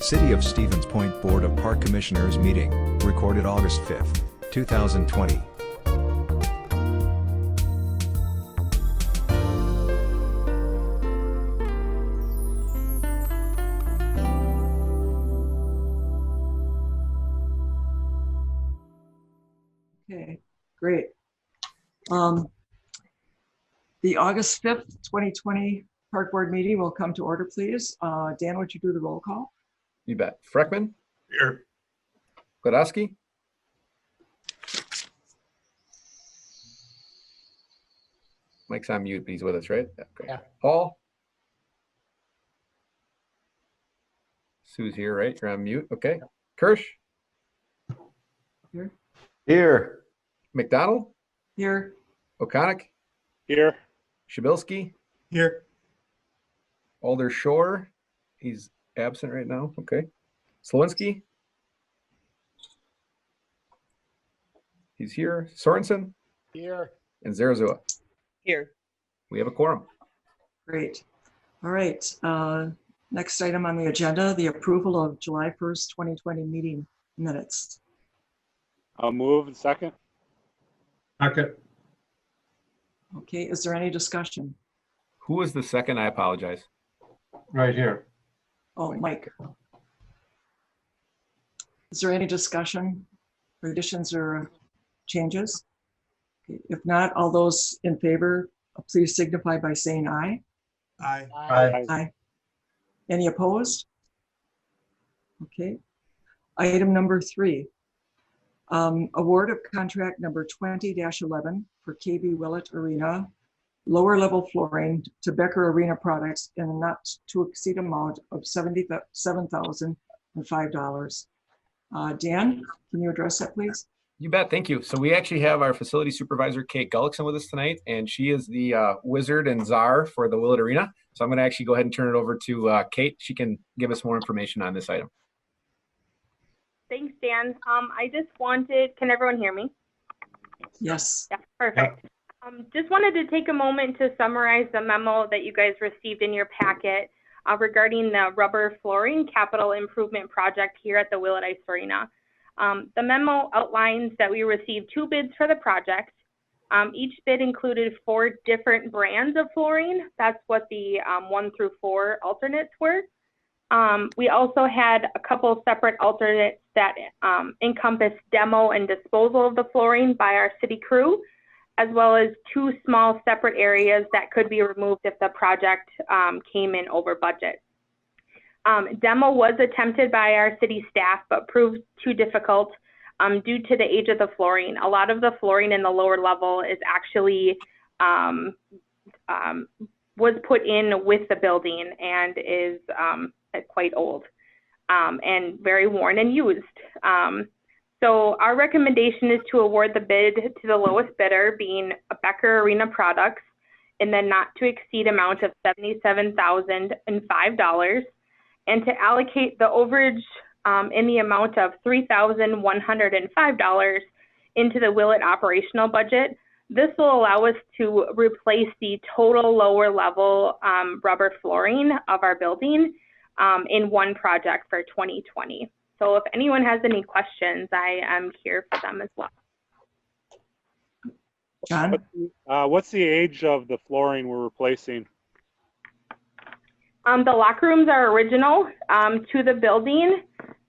City of Stevens Point Board of Park Commissioners meeting, recorded August 5th, 2020. Okay, great. The August 5th, 2020 Park Board meeting will come to order, please. Dan, would you do the roll call? You bet. Freckman? Here. Godowski? Mike's on mute, but he's with us, right? Okay. Yeah. Paul? Sue's here, right? You're on mute. Okay. Kirsch? Here. Here. McDonald? Here. O'Connick? Here. Shabilsky? Here. Alder Shore? He's absent right now. Okay. Slowinski? He's here. Sorensen? Here. And Zarazua. Here. We have a quorum. Great. All right. Next item on the agenda, the approval of July 1st, 2020 meeting minutes. I'll move. Second. Second. Okay, is there any discussion? Who was the second? I apologize. Right here. Oh, Mike. Is there any discussion, additions or changes? Okay, if not, all those in favor, please signify by saying aye. Aye. Aye. Any opposed? Okay. Item number 3. Award of contract number 20-11 for KB Willett Arena, lower level flooring to Becker Arena Products in a not to exceed amount of $77,005. Dan, can you address that, please? You bet. Thank you. So we actually have our facility supervisor, Kate Gullickson, with us tonight, and she is the wizard and czar for the Willett Arena. So I'm going to actually go ahead and turn it over to Kate. She can give us more information on this item. Thanks, Dan. I just wanted, can everyone hear me? Yes. Yeah, perfect. Just wanted to take a moment to summarize the memo that you guys received in your packet regarding the rubber flooring capital improvement project here at the Willett Ice Arena. The memo outlines that we received 2 bids for the project. Each bid included 4 different brands of flooring. That's what the 1 through 4 alternates were. We also had a couple separate alternates that encompass demo and disposal of the flooring by our city crew, as well as 2 small separate areas that could be removed if the project came in over budget. Demo was attempted by our city staff, but proved too difficult due to the age of the flooring. A lot of the flooring in the lower level is actually was put in with the building and is quite old and very worn and used. So our recommendation is to award the bid to the lowest bidder, being Becker Arena Products, in the not to exceed amount of $77,005, and to allocate the overage in the amount of $3,105 into the Willett operational budget. This will allow us to replace the total lower level rubber flooring of our building in one project for 2020. So if anyone has any questions, I am here for them as well. John? What's the age of the flooring we're replacing? The locker rooms are original to the building,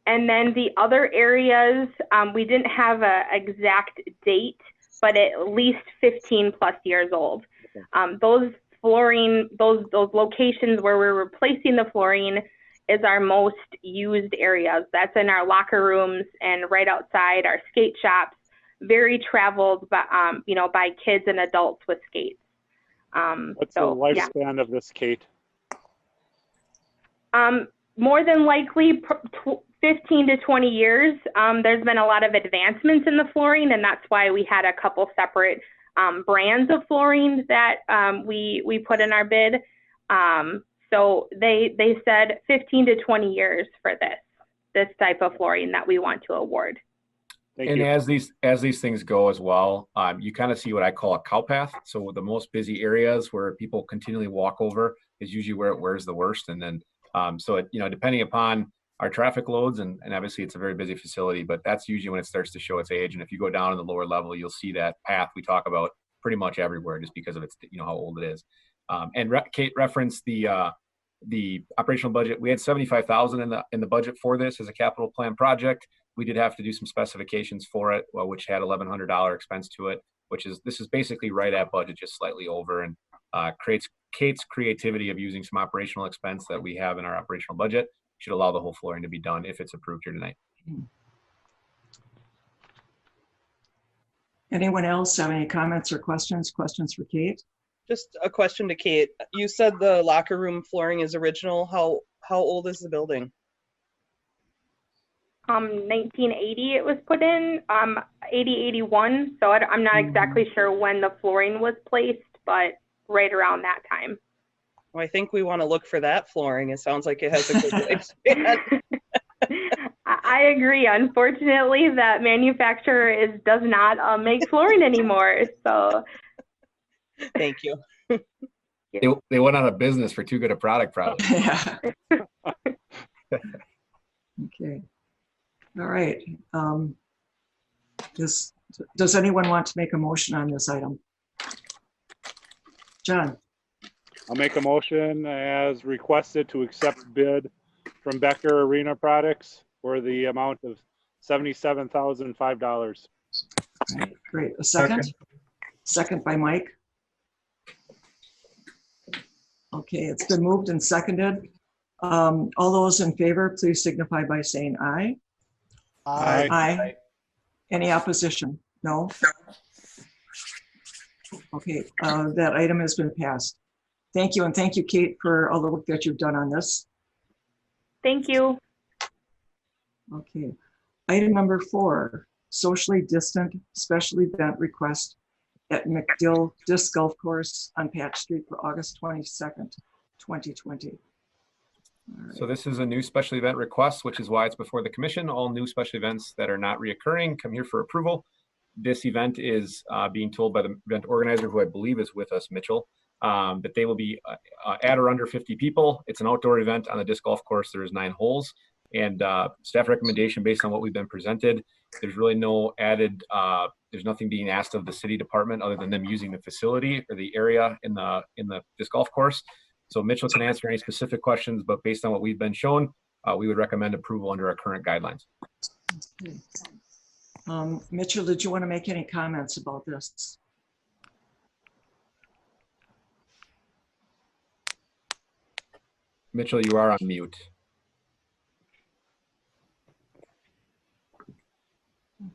and then the other areas, we didn't have an exact date, but at least 15 plus years old. Those flooring, those locations where we're replacing the flooring is our most used areas. That's in our locker rooms and right outside our skate shops, very traveled by, by kids and adults with skates. What's the lifespan of this, Kate? More than likely 15 to 20 years. There's been a lot of advancements in the flooring, and that's why we had a couple separate brands of flooring that we put in our bid. So they said 15 to 20 years for this type of flooring that we want to award. Thank and you. as these things go as well, you kind of see what I call a cow path. So the most busy areas where people continually walk over is usually where it wears the worst. And then so it, depending upon our traffic loads, and obviously it's a very busy facility, but that's usually when it starts to show its age. And if you go down in the lower level, you'll see that path we talk about pretty much everywhere, just because of its, how old it is. Kate referenced the operational budget. We had $75,000 in the budget for this as a capital plan project. We did have to do some specifications for it, which had $1,100 expense to it, this is basically right at budget, just slightly over, and creates Kate's creativity of using some operational expense that we have in our operational budget should allow the whole flooring to be done if it's approved here tonight. Anyone else have any comments or questions for Kate? Just a question to Kate. You said the locker room flooring is original. How old is the building? 1980 it was put in, 81. So I'm not exactly sure when the flooring was placed, but right around that time. Well, I think we want to look for that flooring. It sounds like it has a good lifespan. I agree. Unfortunately, that manufacturer does not make flooring anymore. So thank you. They went out of business for too good a product, probably. Yeah. Okay. All right. Does anyone want to make a motion on this item? John? I'll make a motion as requested to accept bid from Becker Arena Products for the amount of $77,005. All right, great. A second? Second by Mike. Okay, it's been moved and seconded. All those in favor, please signify by saying aye. Aye. Aye. Any opposition? No? Okay, that item has been passed. Thank you, and thank you, Kate, for all the work that you've done on this. thank you. Okay, item number 4, socially distant special event request at McDill Disc Golf Course on Patch Street for August 22nd, 2020. All right. So this is a new special event request, which is why it's before the commission. All new special events that are not reoccurring come here for approval. This event is being told by the event organizer, who I believe is with us, Mitchell, that they will be at or under 50 people. It's an outdoor event on the disc golf course. There's 9 holes, and staff recommendation based on what we've been presented. There's really no added, there's nothing being asked of the city department other than them using the facility or the area in the disc golf course. So Mitchell can answer any specific questions, but based on what we've been shown, we would recommend approval under our current guidelines. Okay. Mitchell, did you want to make any comments about this? Mitchell, you are on mute.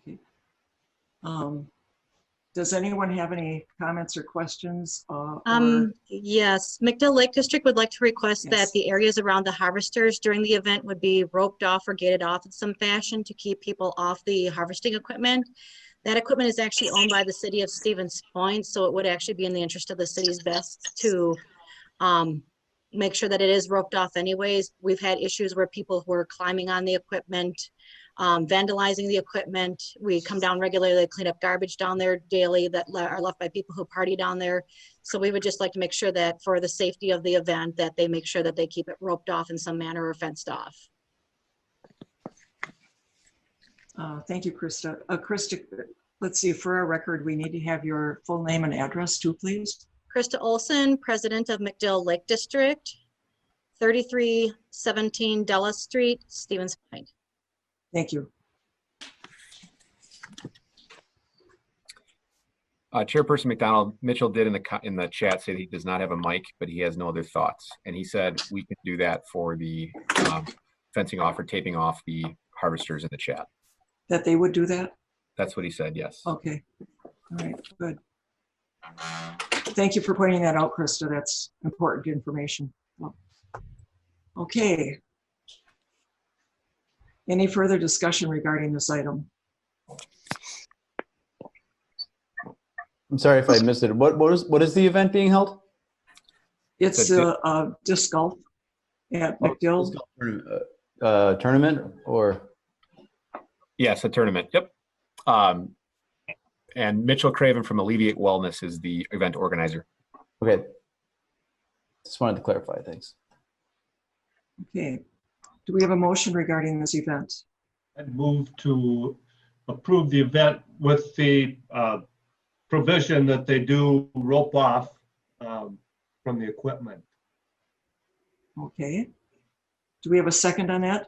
Okay. Does anyone have any comments or questions? Yes, McDill Lake District would like to request Yes. that the areas around the harvesters during the event would be roped off or gated off in some fashion to keep people off the harvesting equipment. That equipment is actually owned by the city of Stevens Point, so it would actually be in the interest of the city's best to make sure that it is roped off anyways. We've had issues where people were climbing on the equipment, vandalizing the equipment. We come down regularly, clean up garbage down there daily that are left by people who party down there. So we would just like to make sure that for the safety of the event, that they make sure that they keep it roped off in some manner or fenced off. Thank you, Krista. Krista, let's see, for our record, we need to have your full name and address too, please. Krista Olson, President of McDill Lake District, 3317 Della Street, Stevens Point. Thank you. Chairperson McDonald, Mitchell did in the chat say that he does not have a mic, but he has no other thoughts. And he said we can do that for the fencing off or taping off the harvesters in the chat. That they would do that? That's what he said, yes. Okay. All right, good. Thank you for pointing that out, Krista. That's important information. Okay. Any further discussion regarding this item? I'm sorry if I missed it. What is the event being held? It's disc golf at McDill. Tournament or? Yes, a tournament. Yep. And Mitchell Craven from Alleviate Wellness is the event organizer. Okay. Just wanted to clarify. Thanks. Okay. Do we have a motion regarding this event? I'd move to approve the event with the provision that they do rope off from the equipment. Okay. Do we have a second on that?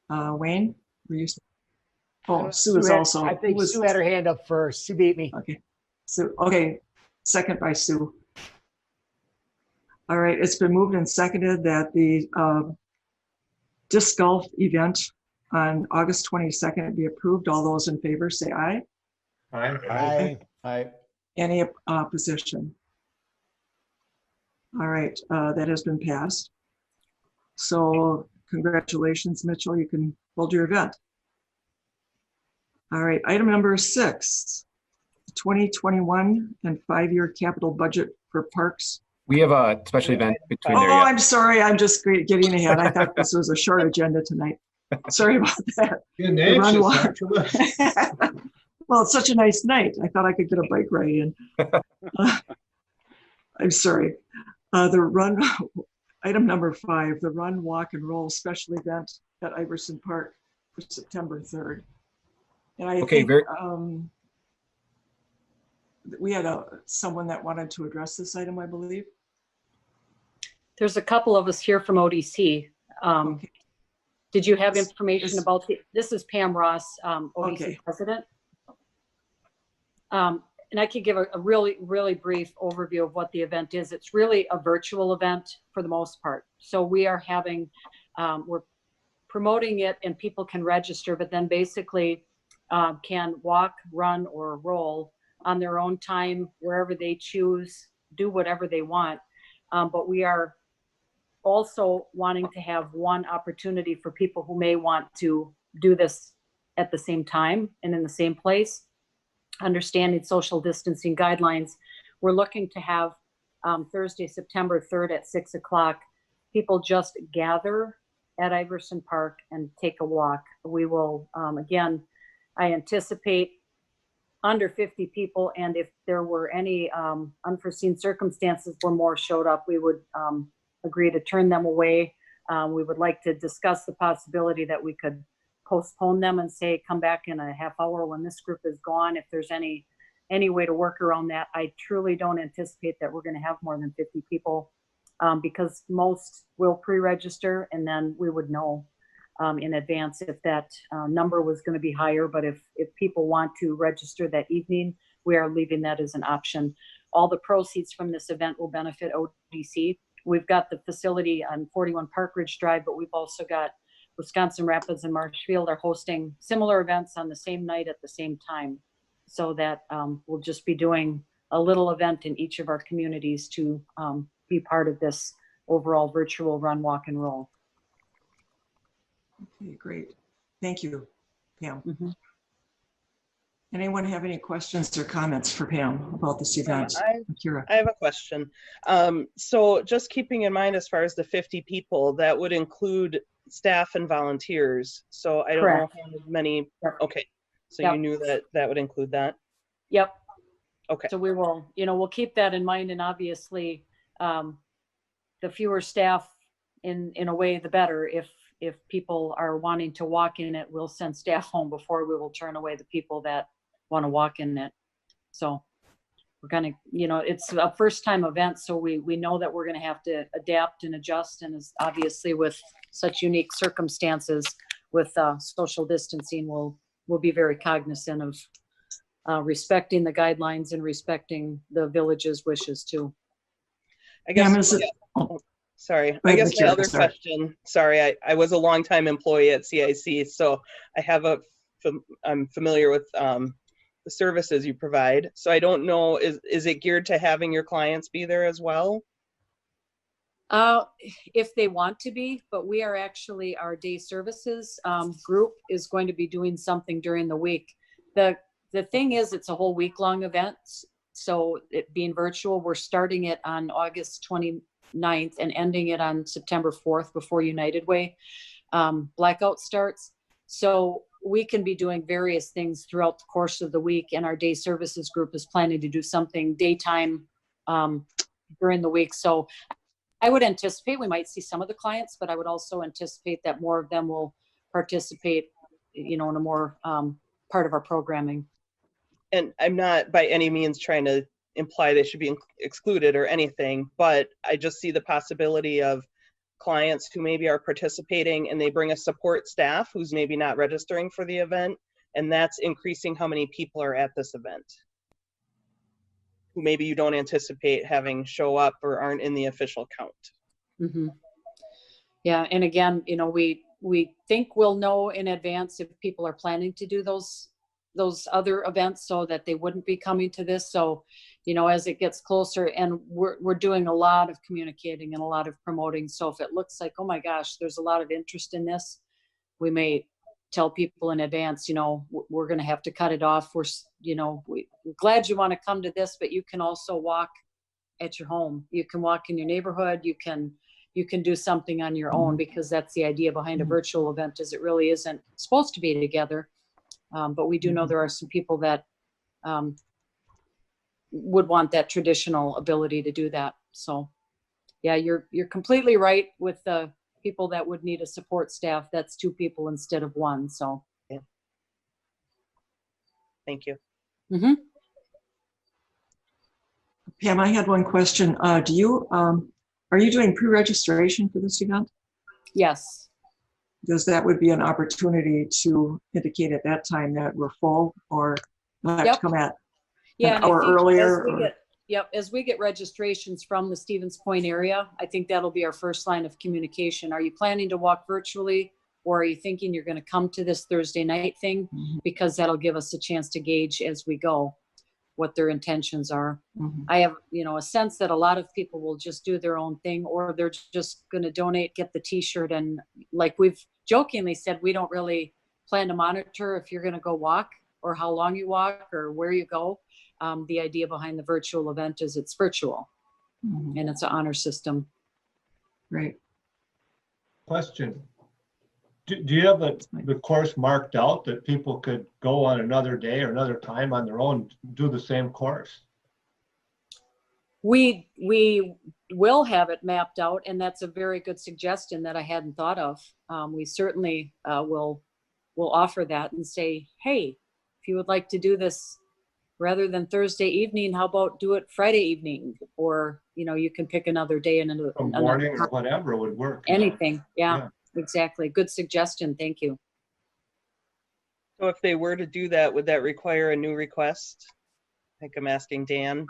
Wayne, were you? Oh, Sue is also. I think Sue had her hand up first. Sue beat me. Okay. So, okay, second by Sue. All right, it's been moved and seconded that the disc golf event on August 22nd be approved. All those in favor say aye. Aye. Aye. Any opposition? All right, that has been passed. So congratulations, Mitchell. You can hold your event. All right, item number 6, 2021 and 5-year capital budget for parks. We have a special event between there. Oh, Yeah. I'm sorry. I'm just getting ahead. I thought this was a short agenda tonight. Sorry about that. Getting The run anxious walk. after this. Well, it's such a nice night. I thought I could get a bike ride in. I'm sorry. The run, item number 5, the run, walk, and roll special event at Iverson Park for September 3rd. And I think we had someone that wanted to address this item, I believe. There's a couple of us here from ODC. Okay. Did you have information about this is Pam Ross, ODC Okay. president. And I could give a really, really brief overview of what the event is. It's really a virtual event for the most part. So we are having, we're promoting it and people can register, but then basically can walk, run, or roll on their own time, wherever they choose, do whatever they want. But we are also wanting to have one opportunity for people who may want to do this at the same time and in the same place, understanding social distancing guidelines. We're looking to have Thursday, September 3rd at 6 o'clock, people just gather at Iverson Park and take a walk. We will, again, I anticipate under 50 people, and if there were any unforeseen circumstances where more showed up, we would agree to turn them away. We would like to discuss the possibility that we could postpone them and say, come back in a half hour when this group is gone. If there's any way to work around that, I truly don't anticipate that we're going to have more than 50 people because most will pre-register, and then we would know in advance if that number was going to be higher. But if people want to register that evening, we are leaving that as an option. All the proceeds from this event will benefit ODC. We've got the facility on 41 Park Ridge Drive, but we've also got Wisconsin Rapids and Marshfield are hosting similar events on the same night at the same time. So that we'll just be doing a little event in each of our communities to be part of this overall virtual run, walk, and roll. Okay, great. Thank you, Pam. Mm-hmm. Anyone have any questions or comments for Pam about this event? I have a question. So just keeping in mind, as far as the 50 people, that would include staff and volunteers. So I don't Correct. know how many. Okay. So Yep. you knew that would include that? Yep. Okay. So we will, we'll keep that in mind, and obviously the fewer staff in a way, the better. If people are wanting to walk in it, we'll send staff home before we will turn away the people that want to walk in it. So we're going to, it's a first time event. So we know that we're going to have to adapt and adjust. And as obviously with such unique circumstances with social distancing, we'll be very cognizant of respecting the guidelines and respecting the village's wishes too. I guess. Pam, Sorry. I guess my other question, sorry, I was a longtime employee at CIC, so I have I'm familiar with the services you provide. So I don't know, is it geared to having your clients be there as well? If they want to be, but we are actually, our day services group is going to be doing something during the week. The thing is, it's a whole week-long event. So it being virtual, we're starting it on August 29th and ending it on September 4th before United Way blackout starts. So we can be doing various things throughout the course of the week, and our day services group is planning to do something daytime during the week. So I would anticipate we might see some of the clients, but I would also anticipate that more of them will participate, in a more part of our programming. And I'm not by any means trying to imply they should be excluded or anything, but I just see the possibility of clients who maybe are participating and they bring a support staff who's maybe not registering for the event, and that's increasing how many people are at this event who maybe you don't anticipate having show up or aren't in the official count. Mm-hmm. Yeah, and again, we think we'll know in advance if people are planning to do those other events so that they wouldn't be coming to this. So, as it gets closer, and we're doing a lot of communicating and a lot of promoting. So if it looks like, oh my gosh, there's a lot of interest in this, we may tell people in advance, we're going to have to cut it off. We're glad you want to come to this, but you can also walk at your home. You can walk in your neighborhood. You can do something on your own, because that's the idea behind a virtual event, is it really isn't supposed to be together. But we do know there are some people that would want that traditional ability to do that. So yeah, you're completely right with the people that would need a support staff. That's 2 people instead of 1. So yeah. Thank you. Mm-hmm. Pam, I had one question. Are you doing pre-registration for this event? Yes. Because that would be an opportunity to indicate at that time that we're full, or we'll have to come at an hour earlier. As we get registrations from the Stevens Point area, I think that'll be our first line of communication. Are you planning to walk virtually, or are you thinking you're going to come to this Thursday night thing? Mm-hmm. Because that'll give us a chance to gauge as we go what their intentions are. Mm-hmm. I have, a sense that a lot of people will just do their own thing, or they're just going to donate, get the t-shirt. And like we've jokingly said, we don't really plan to monitor if you're going to go walk or how long you walk or where you go. The idea behind the virtual event is it's virtual, Mm-hmm. and it's an honor system. Right. Question. Do you have the course marked out that people could go on another day or another time on their own, do the same course? We will have it mapped out, and that's a very good suggestion that I hadn't thought of. We certainly will offer that and say, hey, if you would like to do this rather than Thursday evening, how about do it Friday evening? Or, you can pick another day and another morning or whatever would work. Anything. Yeah, exactly. Good suggestion. Thank you. So if they were to do that, would that require a new request? I think I'm asking Dan.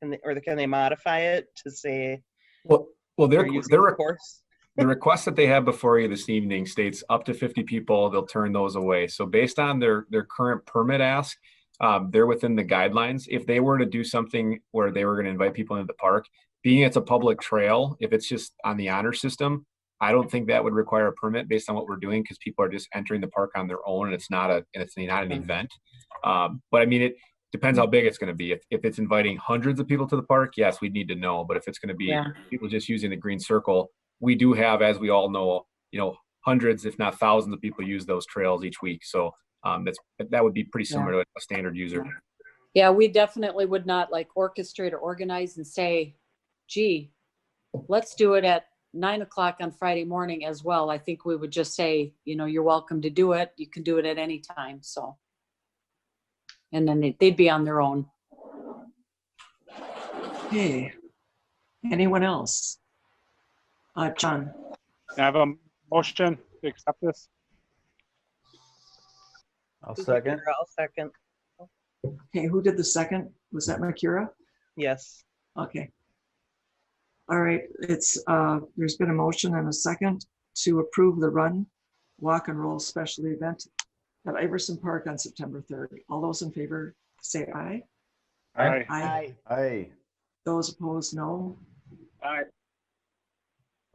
Can they modify it to say? Well, their course. The request that they have before you this evening states up to 50 people. They'll turn those away. So based on their current permit ask, they're within the guidelines. If they were to do something where they were going to invite people into the park, being it's a public trail, if it's just on the honor system, I don't think that would require a permit based on what we're doing, because people are just entering the park on their own, and it's not an event. But I mean, it depends how big it's going to be. If it's inviting hundreds of people to the park, yes, we'd need to know. But if it's going to be people just using the green circle, we do have, as we all know, hundreds, if not thousands of people use those trails each week. So that would be pretty similar to a standard user. Yeah, we definitely would not orchestrate or organize and say, gee, let's do it at 9 o'clock on Friday morning as well. I think we would just say, you're welcome to do it. You can do it at any time. So, and then they'd be on their own. Okay. Anyone else? John. I have a motion to accept this. I'll second. I'll second. Okay, who did the second? Was that Makira? Yes. Okay. All right, there's been a motion and a second to approve the run, walk and roll special event at Iverson Park on September 3rd. All those in favor say aye. Aye. Aye. Aye. Those opposed, no. Aye.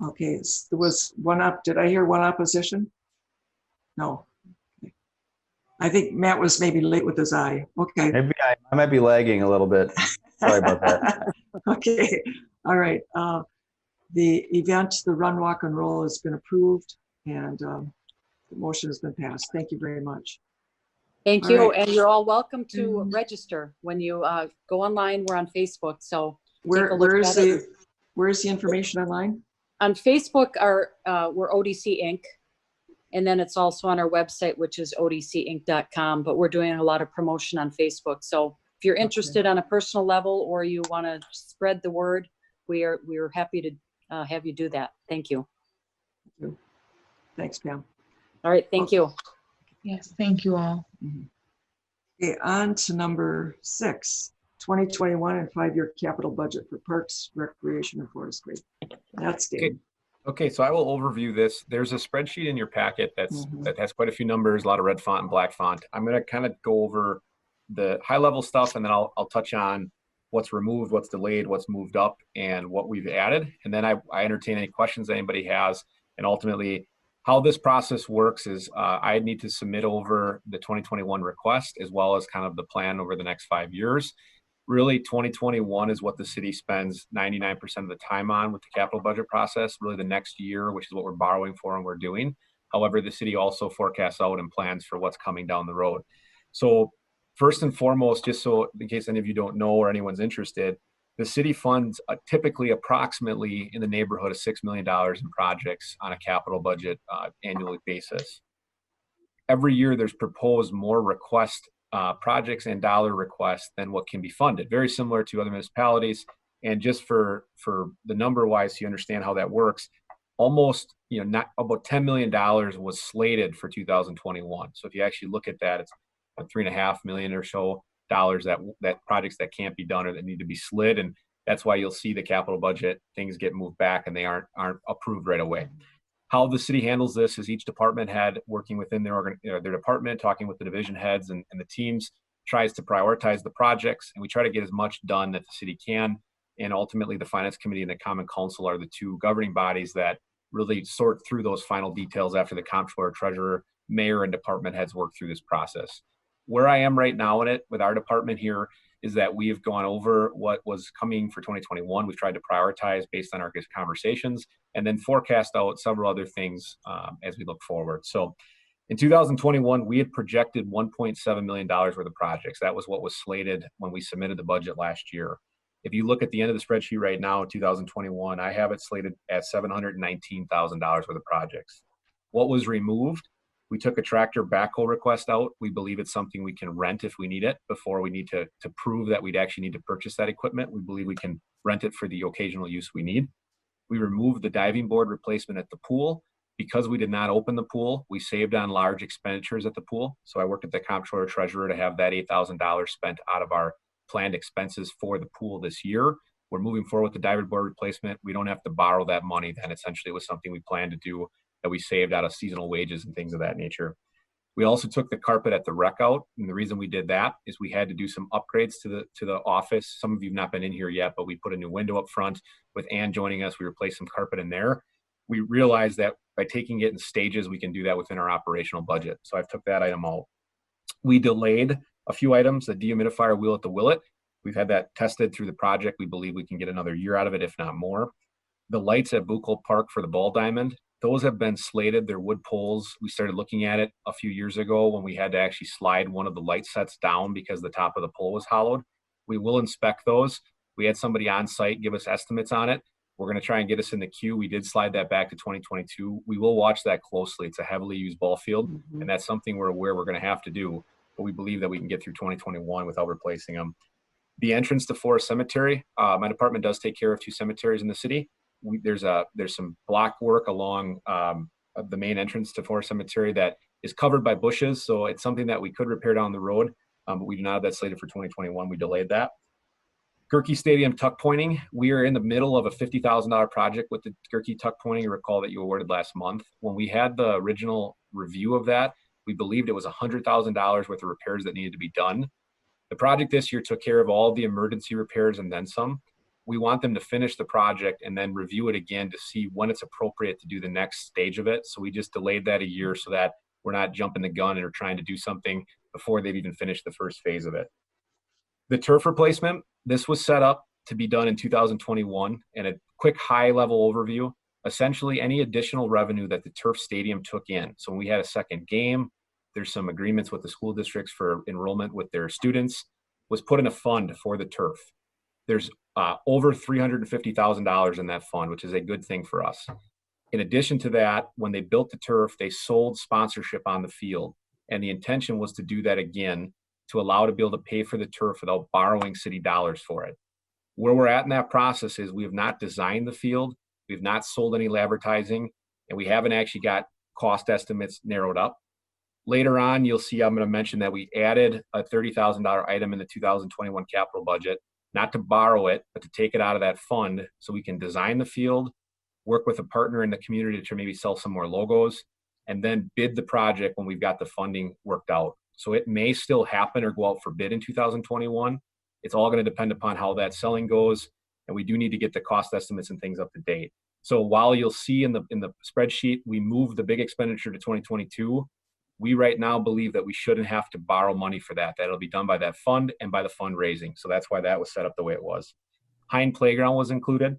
Okay, there was one up. Did I hear one opposition? No. Okay. I think Matt was maybe late with his eye. Okay. Maybe I might be lagging a little bit. Sorry about that. Okay. All right. The event, the run, walk, and roll has been approved, and the motion has been passed. Thank you very much. Thank All you. right. And you're all welcome to register when you go online. We're on Facebook. So Where Where's the information online? On Facebook, we're ODC Inc. And then it's also on our website, which is odcinc.com, but we're doing a lot of promotion on Facebook. So if you're interested on a personal level or you want to spread the word, we are happy to have you do that. Thank you. Thanks, Pam. All right, thank you. Yes, thank you all. Okay, on to number 6, 2021 and 5-year capital budget for parks, recreation, and forestry. That's Dave. Okay, so I will overview this. There's a spreadsheet in your packet that has quite a few numbers, a lot of red font and black font. I'm going to kind of go over the high level stuff, and then I'll touch on what's removed, what's delayed, what's moved up, and what we've added. And then I entertain any questions anybody has. And ultimately, how this process works is I need to submit over the 2021 request as well as kind of the plan over the next 5 years. Really, 2021 is what the city spends 99% of the time on with the capital budget process. Really, the next year, which is what we're borrowing for and we're doing. However, the city also forecasts out and plans for what's coming down the road. So first and foremost, just so in case any of you don't know or anyone's interested, the city funds typically approximately in the neighborhood of $6 million in projects on a capital budget annually basis. Every year, there's proposed more projects and dollar requests than what can be funded. Very similar to other municipalities. And just for the number wise, so you understand how that works, almost, not about $10 million was slated for 2021. So if you actually look at that, it's $3.5 million or so dollars that projects that can't be done or that need to be slid. And that's why you'll see the capital budget, things get moved back and they aren't approved right away. How the city handles this is each department head working within their department, talking with the division heads and the teams, tries to prioritize the projects, and we try to get as much done that the city can. And ultimately, the finance committee and the common council are the two governing bodies that really sort through those final details after the comptroller, treasurer, mayor, and department heads work through this process. Where I am right now in it with our department here is that we have gone over what was coming for 2021. We've tried to prioritize based on our conversations and then forecast out several other things as we look forward. So in 2021, we had projected $1.7 million worth of projects. That was what was slated when we submitted the budget last year. If you look at the end of the spreadsheet right now, in 2021, I have it slated at $719,000 worth of projects. What was removed? We took a tractor backhoe request out. We believe it's something we can rent if we need it before we need to prove that we'd actually need to purchase that equipment. We believe we can rent it for the occasional use we need. We removed the diving board replacement at the pool. Because we did not open the pool, we saved on large expenditures at the pool. So I worked at the comptroller treasurer to have that $8,000 spent out of our planned expenses for the pool this year. We're moving forward with the diving board replacement. We don't have to borrow that money. Then essentially it was something we planned to do that we saved out of seasonal wages and things of that nature. We also took the carpet at the rec out. And the reason we did that is we had to do some upgrades to the office. Some of you have not been in here yet, but we put a new window up front. With Ann joining us, we replaced some carpet in there. We realized that by taking it in stages, we can do that within our operational budget. So I've took that item out. We delayed a few items, the dehumidifier wheel at the Willett. We've had that tested through the project. We believe we can get another year out of it, if not more. The lights at McDill Park for the ball diamond, those have been slated. They're wood poles. We started looking at it a few years ago when we had to actually slide one of the light sets down because the top of the pole was hollowed. We will inspect those. We had somebody on site give us estimates on it. We're going to try and get us in the queue. We did slide that back to 2022. We will watch that closely. It's a heavily used ball field, and that's something we're aware we're going to have to do, but we believe that we can get through 2021 without replacing them. The entrance to Forest Cemetery, my department does take care of 2 cemeteries in the city. There's some block work along the main entrance to Forest Cemetery that is covered by bushes, so it's something that we could repair down the road, but we do not have that slated for 2021. We delayed that. Gerke Stadium tuck pointing. We are in the middle of a $50,000 project with the Gerke tuck pointing. You recall that you awarded last month. When we had the original review of that, we believed it was $100,000 worth of repairs that needed to be done. The project this year took care of all the emergency repairs and then some. We want them to finish the project and then review it again to see when it's appropriate to do the next stage of it. So we just delayed that a year so that we're not jumping the gun or trying to do something before they've even finished the first phase of it. The turf replacement, this was set up to be done in 2021. And a quick high-level overview, essentially any additional revenue that the turf stadium took in. So when we had a second game, there's some agreements with the school districts for enrollment with their students, was put in a fund for the turf. there's over $350,000 in that fund, which is a good thing for us. In addition to that, when they built the turf, they sold sponsorship on the field. And the intention was to do that again to allow to be able to pay for the turf without borrowing city dollars for it. Where we're at in that process is we have not designed the field, we've not sold any advertising, and we haven't actually got cost estimates narrowed up. Later on, you'll see I'm going to mention that we added a $30,000 item in the 2021 capital budget, not to borrow it, but to take it out of that fund so we can design the field, work with a partner in the community to maybe sell some more logos, and then bid the project when we've got the funding worked out. So it may still happen or go out for bid in 2021. It's all going to depend upon how that selling goes, and we do need to get the cost estimates and things up to date. So while you'll see in the spreadsheet, we moved the big expenditure to 2022, we right now believe that we shouldn't have to borrow money for that. That'll be done by that fund and by the fundraising. So that's why that was set up the way it was. Hind Playground was included.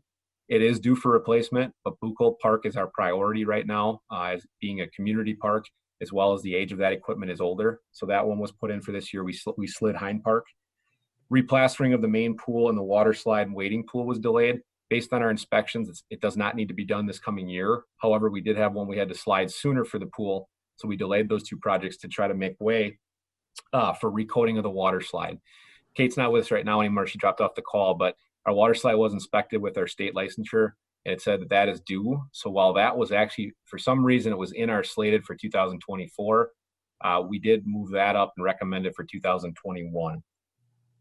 It is due for replacement, but Bucol Park is our priority right now as being a community park, as well as the age of that equipment is older. So that one was put in for this year. We slid Hind Park. Replastering of the main pool and the water slide and wading pool was delayed. Based on our inspections, it does not need to be done this coming year. However, we did have one we had to slide sooner for the pool. So we delayed those two projects to try to make way for recoating of the water slide. Kate's not with us right now anymore. She dropped off the call, but our water slide was inspected with our state licensure, and it said that that is due. So while that was actually, for some reason, it was in our slated for 2024, we did move that up and recommend it for 2021.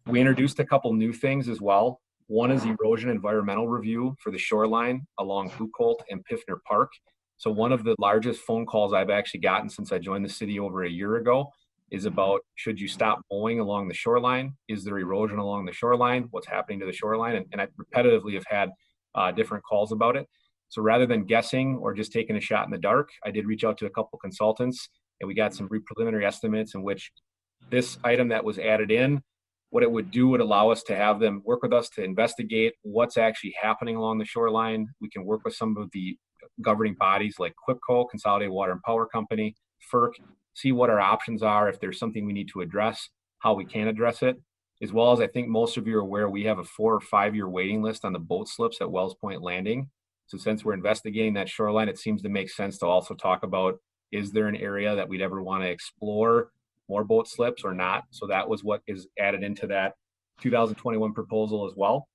We introduced a couple new things as well. One is erosion environmental review for the shoreline along Bucol and Piffner Park. So one of the largest phone calls I've actually gotten since I joined the city over a year ago is about, should you stop mowing along the shoreline? Is there erosion along the shoreline? What's happening to the shoreline? And I repetitively have had different calls about it. So rather than guessing or just taking a shot in the dark, I did reach out to a couple consultants, and we got some preliminary estimates in which this item that was added in, what it would do would allow us to have them work with us to investigate what's actually happening along the shoreline. We can work with some of the governing bodies like QIPCO, Consolidated Water and Power Company, FERC, see what our options are, if there's something we need to address, how we can address it, as well as I think most of you are aware, we have a 4 or 5 year waiting list on the boat slips at Wells Point Landing. So since we're investigating that shoreline, it seems to make sense to also talk about, is there an area that we'd ever want to explore more boat slips or not? So that was what is added into that 2021 proposal as well.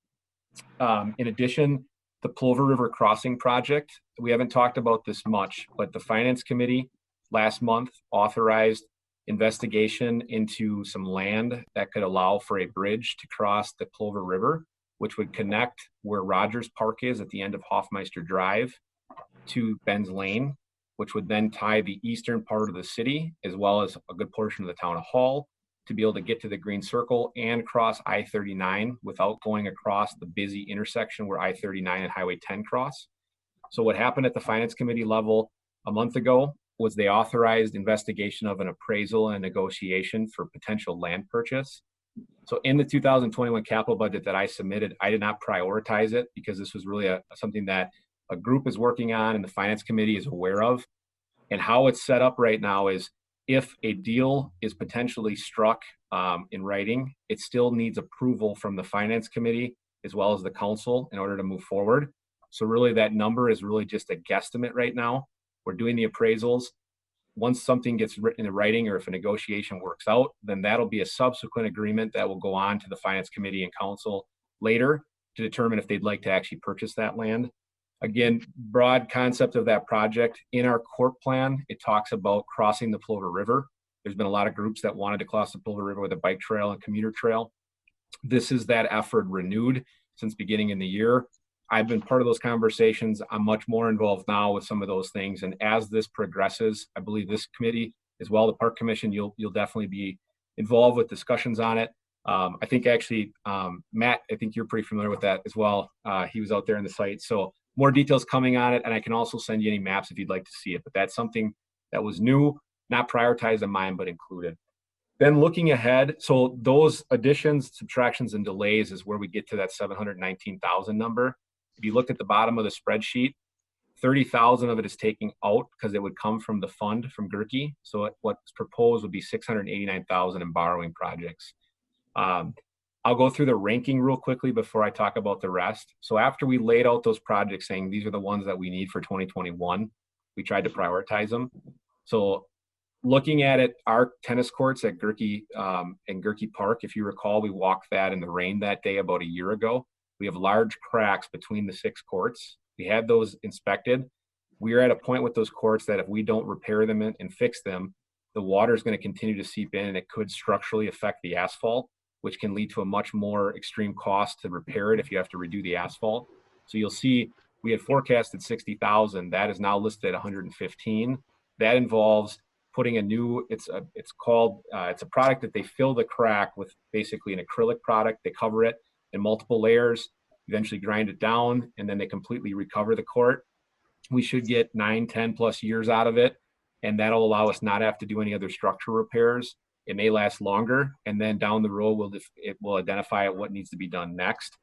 In addition, the Plover River Crossing project, we haven't talked about this much, but the Finance Committee last month authorized investigation into some land that could allow for a bridge to cross the Plover River, which would connect where Rogers Park is at the end of Hoffmeister Drive to Ben's Lane, which would then tie the eastern part of the city, as well as a good portion of the town of Hall, to be able to get to the Green Circle and cross I-39 without going across the busy intersection where I-39 and Highway 10 cross. So what happened at the Finance Committee level a month ago was they authorized investigation of an appraisal and negotiation for potential land purchase. So in the 2021 capital budget that I submitted, I did not prioritize it because this was really something that a group is working on and the Finance Committee is aware of. And how it's set up right now is if a deal is potentially struck in writing, it still needs approval from the Finance Committee as well as the council in order to move forward. So really that number is really just a guesstimate right now. We're doing the appraisals. Once something gets written in writing or if a negotiation works out, then that'll be a subsequent agreement that will go on to the Finance Committee and council later to determine if they'd like to actually purchase that land. Again, broad concept of that project. In our court plan, it talks about crossing the Plover River. There's been a lot of groups that wanted to cross the Plover River with a bike trail and commuter trail. This is that effort renewed since beginning in the year. I've been part of those conversations. I'm much more involved now with some of those things. And as this progresses, I believe this committee, as well the Park Commission, you'll definitely be involved with discussions on it. I think actually, Matt, I think you're pretty familiar with that as well. He was out there in the site. So more details coming on it. And I can also send you any maps if you'd like to see it. But that's something that was new, not prioritized in mine, but included. Then looking ahead, so those additions, subtractions, and delays is where we get to that 719,000 number. If you look at the bottom of the spreadsheet, 30,000 of it is taking out because it would come from the fund from Gerke. So what's proposed would be 689,000 in borrowing projects. I'll go through the ranking real quickly before I talk about the rest. So after we laid out those projects saying these are the ones that we need for 2021, we tried to prioritize them. So looking at it, our tennis courts at Gerke and Gerke Park, if you recall, we walked that in the rain that day about a year ago. We have large cracks between the 6 courts. We had those inspected. We are at a point with those courts that if we don't repair them and fix them, the water is going to continue to seep in and it could structurally affect the asphalt, which can lead to a much more extreme cost to repair it if you have to redo the asphalt. So you'll see we had forecasted 60,000. That is now listed at 115. That involves putting a new, it's a product that they fill the crack with basically an acrylic product. They cover it in multiple layers, eventually grind it down, and then they completely recover the court. We should get 9, 10 plus years out of it. And that'll allow us not have to do any other structural repairs. It may last longer, and then down the road, it will identify what needs to be done next.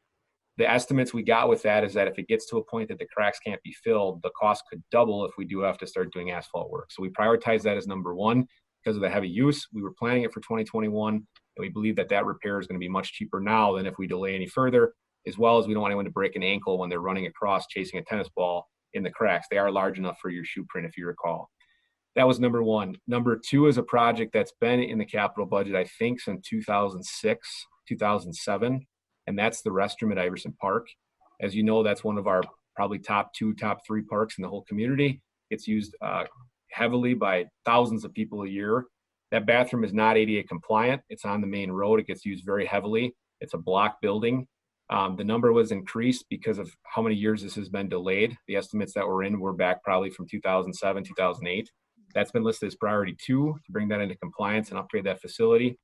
The estimates we got with that is that if it gets to a point that the cracks can't be filled, the cost could double if we do have to start doing asphalt work. So we prioritize that as number one because of the heavy use. We were planning it for 2021, and we believe that that repair is going to be much cheaper now than if we delay any further, as well as we don't want anyone to break an ankle when they're running across chasing a tennis ball in the cracks. They are large enough for your shoe print, if you recall. That was number one. Number two is a project that's been in the capital budget, I think, since 2006, 2007, and that's the restroom at Iverson Park. As you know, that's one of our probably top 2, top 3 parks in the whole community. It's used heavily by thousands of people a year. That bathroom is not ADA compliant. It's on the main road. It gets used very heavily. It's a block building. The number was increased because of how many years this has been delayed. The estimates that were in were back probably from 2007, 2008. That's been listed as priority 2 to bring that into compliance and upgrade that facility.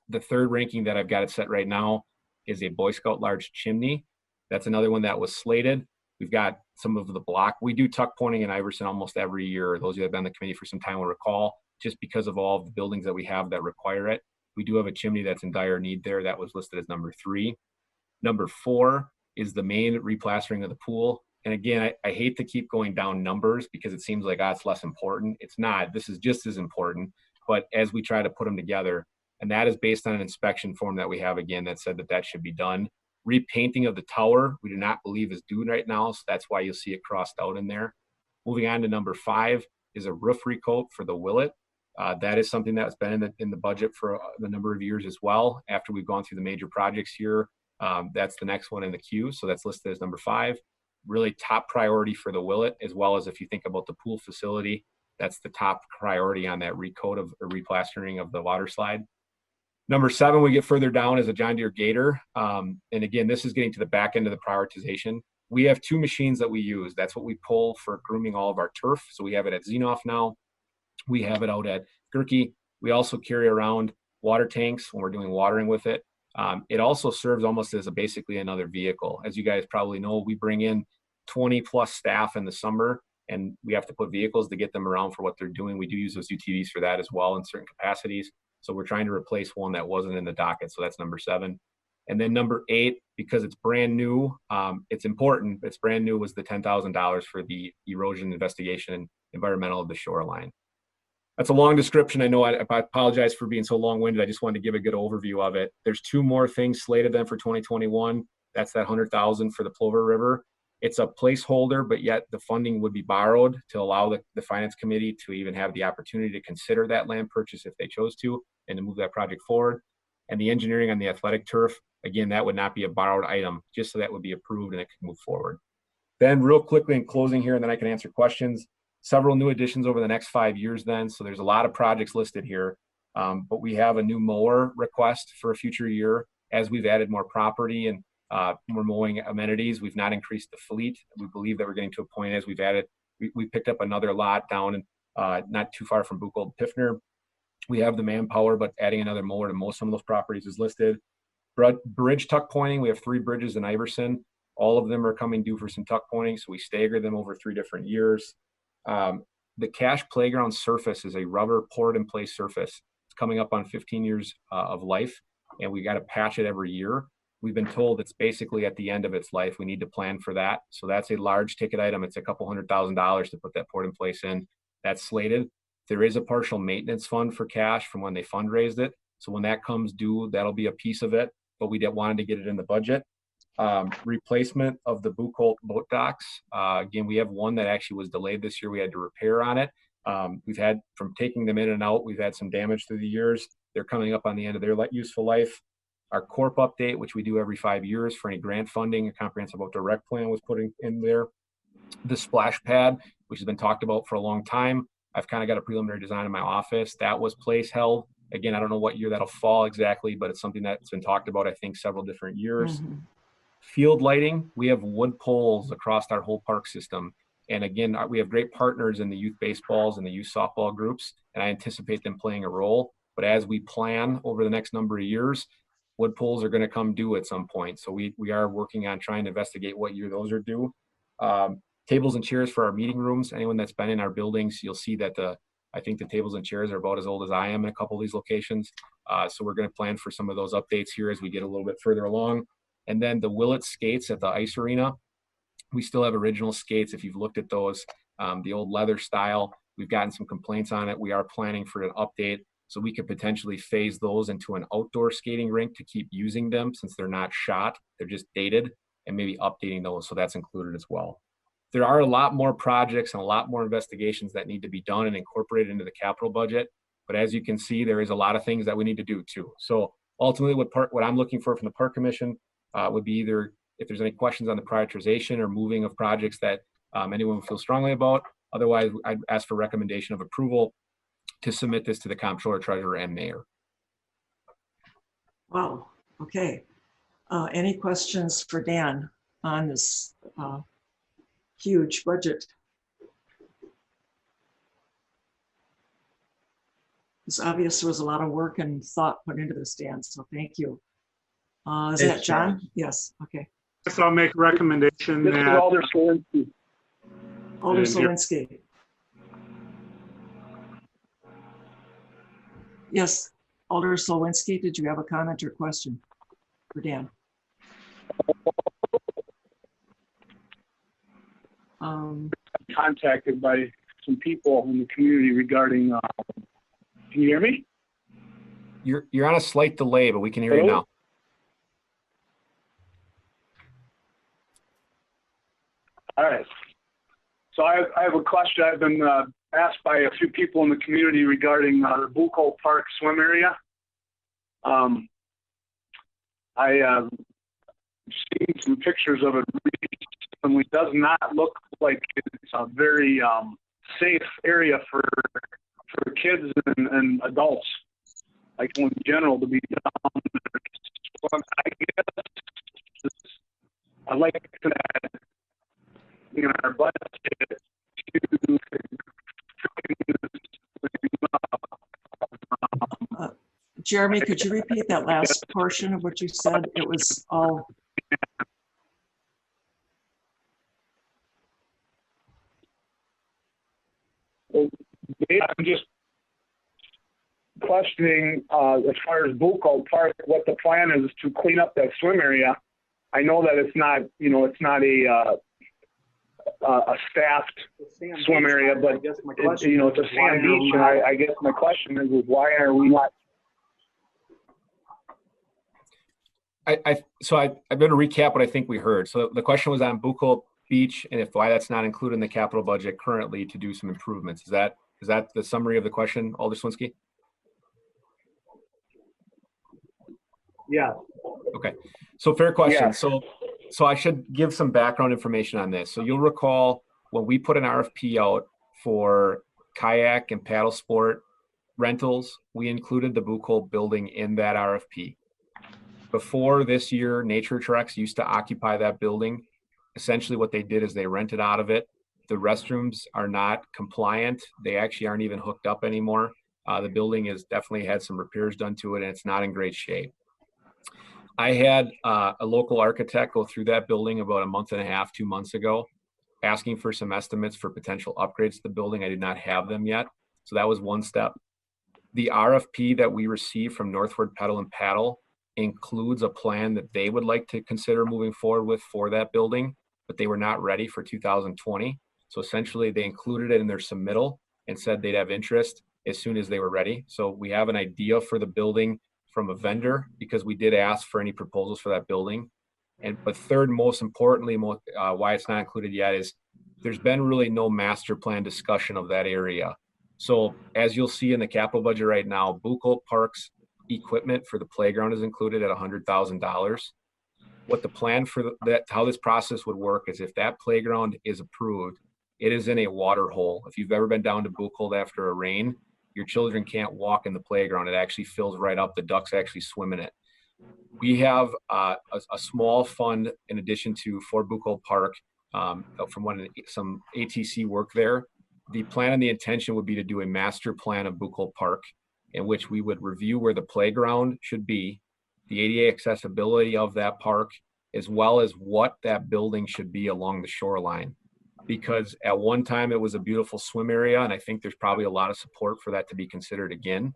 The third ranking that I've got it set right now is a Boy Scout large chimney. That's another one that was slated. We've got some of the block. We do tuck pointing in Iverson almost every year. Those of you that have been on the committee for some time will recall, just because of all of the buildings that we have that require it. We do have a chimney that's in dire need there. That was listed as number 3. Number 4 is the main replastering of the pool. And again, I hate to keep going down numbers because it seems like, it's less important. It's not. This is just as important. But as we try to put them together, and that is based on an inspection form that we have, again, that said that that should be done. Repainting of the tower, we do not believe is due right now. So that's why you'll see it crossed out in there. Moving on to number 5 is a roof recoat for the Willett. That is something that's been in the budget for a number of years as well. After we've gone through the major projects here, that's the next one in the queue. So that's listed as number 5. Really top priority for the Willett, as well as if you think about the pool facility, that's the top priority on that recoat of replastering of the water slide. Number 7, we get further down, is a John Deere Gator. And again, this is getting to the back end of the prioritization. We have 2 machines that we use. That's what we pull for grooming all of our turf. So we have it at Xenoff now. We have it out at Gerke. We also carry around water tanks when we're doing watering with it. It also serves almost as basically another vehicle. As you guys probably know, we bring in 20 plus staff in the summer, and we have to put vehicles to get them around for what they're doing. We do use those UTVs for that as well in certain capacities. So we're trying to replace one that wasn't in the docket. So that's number 7. And then number 8, because it's brand new, it's important. It's brand new, was the $10,000 for the erosion investigation and environmental of the shoreline. That's a long description. I know I apologize for being so long-winded. I just wanted to give a good overview of it. There's 2 more things slated then for 2021. That's that $100,000 for the Plover River. It's a placeholder, but yet the funding would be borrowed to allow the finance committee to even have the opportunity to consider that land purchase if they chose to, and to move that project forward. And the engineering on the athletic turf, again, that would not be a borrowed item, just so that would be approved and it could move forward. Then real quickly in closing here, and then I can answer questions. Several new additions over the next 5 years then. So there's a lot of projects listed here, but we have a new mower request for a future year as we've added more property and more mowing amenities. We've not increased the fleet. We believe that we're getting to a point as we've added, we picked up another lot down in, not too far from Buchholz Piffner. We have the manpower, but adding another mower to mow some of those properties is listed. Bridge tuck pointing, we have 3 bridges in Iverson. All of them are coming due for some tuck pointing, so we stagger them over 3 different years. The Cache Playground surface is a rubber poured in place surface. It's coming up on 15 years of life, and we got to patch it every year. We've been told it's basically at the end of its life. We need to plan for that. So that's a large ticket item. It's a couple $100,000 to put that poured in place in. That's slated. There is a partial maintenance fund for Cache from when they fundraised it. So when that comes due, that'll be a piece of it. but we wanted to get it in the budget. Replacement of the Buchholz boat docks. Again, we have one that actually was delayed this year. We had to repair on it. We've had, from taking them in and out, we've had some damage through the years. They're coming up on the end of their useful life. Our Corp update, which we do every 5 years for any grant funding, a comprehensive outdoor rec plan was put in there. The splash pad, which has been talked about for a long time. I've kind of got a preliminary design in my office. That was held. Again, I don't know what year that'll fall exactly, but it's something that's been talked about, I think, several different years. Mm-hmm. Field lighting, we have wood poles across our whole park system. And again, we have great partners in the youth baseballs and the youth softball groups, and I anticipate them playing a role. But as we plan over the next number of years, wood poles are going to come due at some point. So we are working on trying to investigate what year those are due. Tables and chairs for our meeting rooms. Anyone that's been in our buildings, you'll see that I think the tables and chairs are about as old as I am in a couple of these locations. So we're going to plan for some of those updates here as we get a little bit further along. And then the Willett skates at the ice arena. We still have original skates. If you've looked at those, the old leather style, we've gotten some complaints on it. We are planning for an update, so we could potentially phase those into an outdoor skating rink to keep using them since they're not shot. They're just dated, and maybe updating those. So that's included as well. There are a lot more projects and a lot more investigations that need to be done and incorporated into the capital budget. But as you can see, there is a lot of things that we need to do too. So ultimately what I'm looking for from the Park Commission would be either if there's any questions on the prioritization or moving of projects that anyone would feel strongly about. Otherwise, I'd ask for recommendation of approval to submit this to the comptroller, treasurer, and mayor. Wow. Okay. Any questions for Dan on this huge budget? It's obvious there was a lot of work and thought put into this, Dan, so thank you. Is that John? Yes, okay. So I'll make a recommendation This is that Alder Slowinski. Alder Slowinski. Yes, Alder Slowinski, did you have a comment or question for Dan? Contacted by some people in the community regarding, can you hear me? You're on a slight delay, but we can hear you now. All right. So I have a question. I've been asked by a few people in the community regarding the Buchholz Park swim area. I seen some pictures of it recently. It does not look like it's a very safe area for kids and adults, like in general, to be down there. So I guess I'd like to add in our budget to Jeremy, could you repeat that last portion of what you said? It was all. I'm just questioning as far as Buchholz Park, what the plan is to clean up that swim area. I know that it's not, it's not a staffed swim area, but it's a sand beach. And I guess my question is why are we not? So I'm going to recap what I think we heard. So the question was on Buchholz Beach and why that's not included in the capital budget currently to do some improvements. Is that the summary of the question, Alder Slowinski? Yeah. Okay. So fair question. Yeah. So I should give some background information on this. So you'll recall when we put an RFP out for kayak and paddle sport rentals, we included the Buchholz building in that RFP. Before this year, Nature Treks used to occupy that building. Essentially what they did is they rented out of it. The restrooms are not compliant. They actually aren't even hooked up anymore. The building has definitely had some repairs done to it and it's not in great shape. I had a local architect go through that building about a month and a half, 2 months ago, asking for some estimates for potential upgrades to the building. I did not have them yet. So that was one step. The RFP that we received from Northward Pedal and Paddle includes a plan that they would like to consider moving forward with for that building, but they were not ready for 2020. So essentially they included it in their submittal and said they'd have interest as soon as they were ready. So we have an idea for the building from a vendor because we did ask for any proposals for that building. But third, most importantly, why it's not included yet is there's been really no master plan discussion of that area. So as you'll see in the capital budget right now, Bucol Park's equipment for the playground is included at $100,000. What the plan for that, how this process would work is if that playground is approved, it is in a water hole. If you've ever been down to Bucol after a rain, your children can't walk in the playground. It actually fills right up. The ducks actually swim in it. We have a small fund in addition to for Bucol Park from some ATC work there. The plan and the intention would be to do a master plan of Bucol Park in which we would review where the playground should be, the ADA accessibility of that park, as well as what that building should be along the shoreline. Because at one time it was a beautiful swim area, and I think there's probably a lot of support for that to be considered again.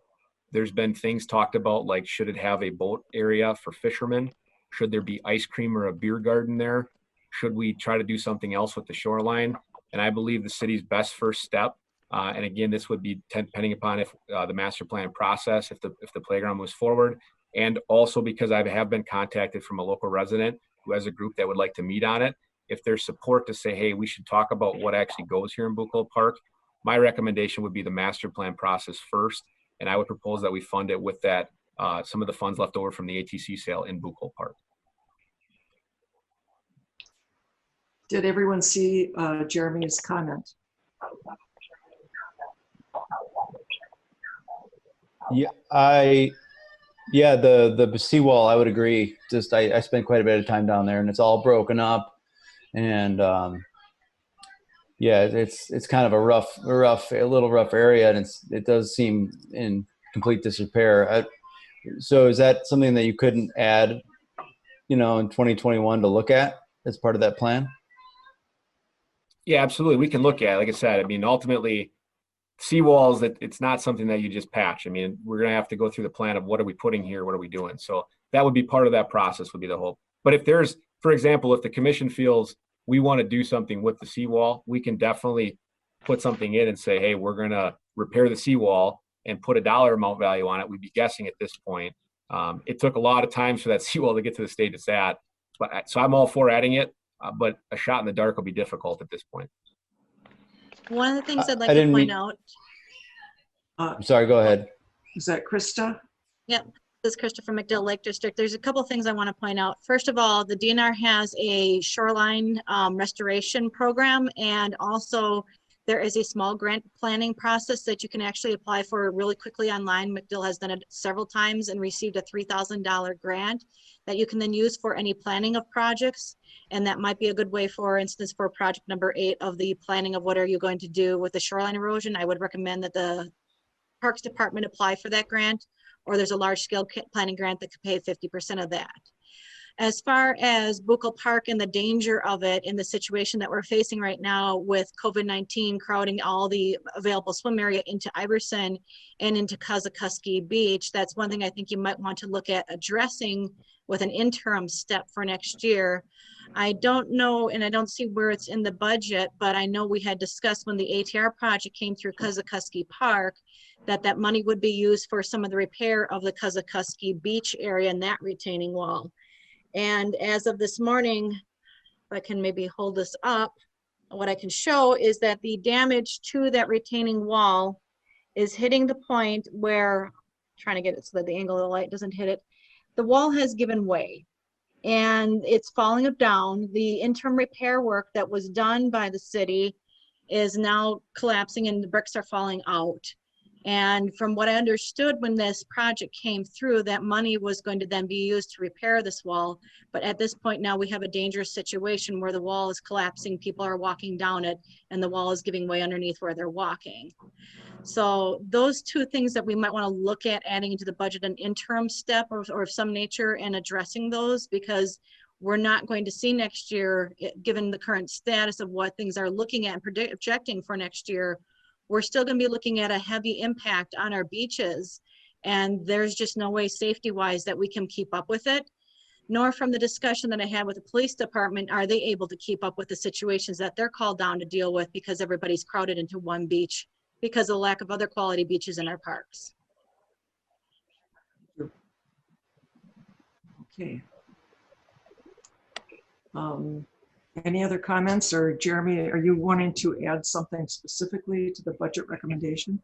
There's been things talked about like, should it have a boat area for fishermen? Should there be ice cream or a beer garden there? Should we try to do something else with the shoreline? And I believe the city's best first step, and again, this would be depending upon if the master plan process, if the playground moves forward, and also because I have been contacted from a local resident who has a group that would like to meet on it. If there's support to say, hey, we should talk about what actually goes here in Bucol Park, my recommendation would be the master plan process first, and I would propose that we fund it with that some of the funds left over from the ATC sale in Bucol Park. Did everyone see Jeremy's comment? Yeah, the seawall, I would agree. Just I spent quite a bit of time down there, and it's all broken up, and yeah, it's kind of a little rough area, and it does seem in complete disrepair. So is that something that you couldn't add, in 2021 to look at as part of that plan? Yeah, absolutely. We can look at it. Like I said, I mean, ultimately, seawalls, it's not something that you just patch. I mean, we're going to have to go through the plan of what are we putting here? What are we doing? So that would be part of that process would be the hope. But if there's, for example, if the commission feels we want to do something with the seawall, we can definitely put something in and say, hey, we're going to repair the seawall and put a dollar amount value on it. We'd be guessing at this point. It took a lot of time for that seawall to get to the state it's at. So I'm all for adding it, but a shot in the dark will be difficult at this point. One of the things I'd like to point out. I'm sorry, go ahead. Is that Krista? Yep, this is Krista from McDill Lake District. There's a couple of things I want to point out. First of all, the DNR has a shoreline restoration program, and also there is a small grant planning process that you can actually apply for really quickly online. McDill has done it several times and received a $3,000 grant that you can then use for any planning of projects. And that might be a good way, for instance, for project number 8 of the planning of what are you going to do with the shoreline erosion. I would recommend that the Parks Department apply for that grant, or there's a large scale planning grant that could pay 50% of that. As far as Bucol Park and the danger of it in the situation that we're facing right now with COVID-19 crowding all the available swim area into Iverson and into Kazakuski Beach, that's one thing I think you might want to look at addressing with an interim step for next year. I don't know, and I don't see where it's in the budget, but I know we had discussed when the ATR project came through Kazakuski Park, that money would be used for some of the repair of the Kazakuski Beach area and that retaining wall. And as of this morning, if I can maybe hold this up, what I can show is that the damage to that retaining wall is hitting the point where, trying to get it so that the angle of the light doesn't hit it, the wall has given way and it's falling down. The interim repair work that was done by the city is now collapsing and the bricks are falling out. And from what I understood when this project came through, that money was going to then be used to repair this wall. But at this point now we have a dangerous situation where the wall is collapsing, people are walking down it, and the wall is giving way underneath where they're walking. So those two things that we might want to look at adding into the budget, an interim step or of some nature, and addressing those, because we're not going to see next year, given the current status of what things are looking at and projecting for next year, we're still going to be looking at a heavy impact on our beaches. And there's just no way safety wise that we can keep up with it. Nor from the discussion that I had with the police department, are they able to keep up with the situations that they're called down to deal with because everybody's crowded into one beach because of the lack of other quality beaches in our parks. Okay. Any other comments, or Jeremy, are you wanting to add something specifically to the budget recommendation?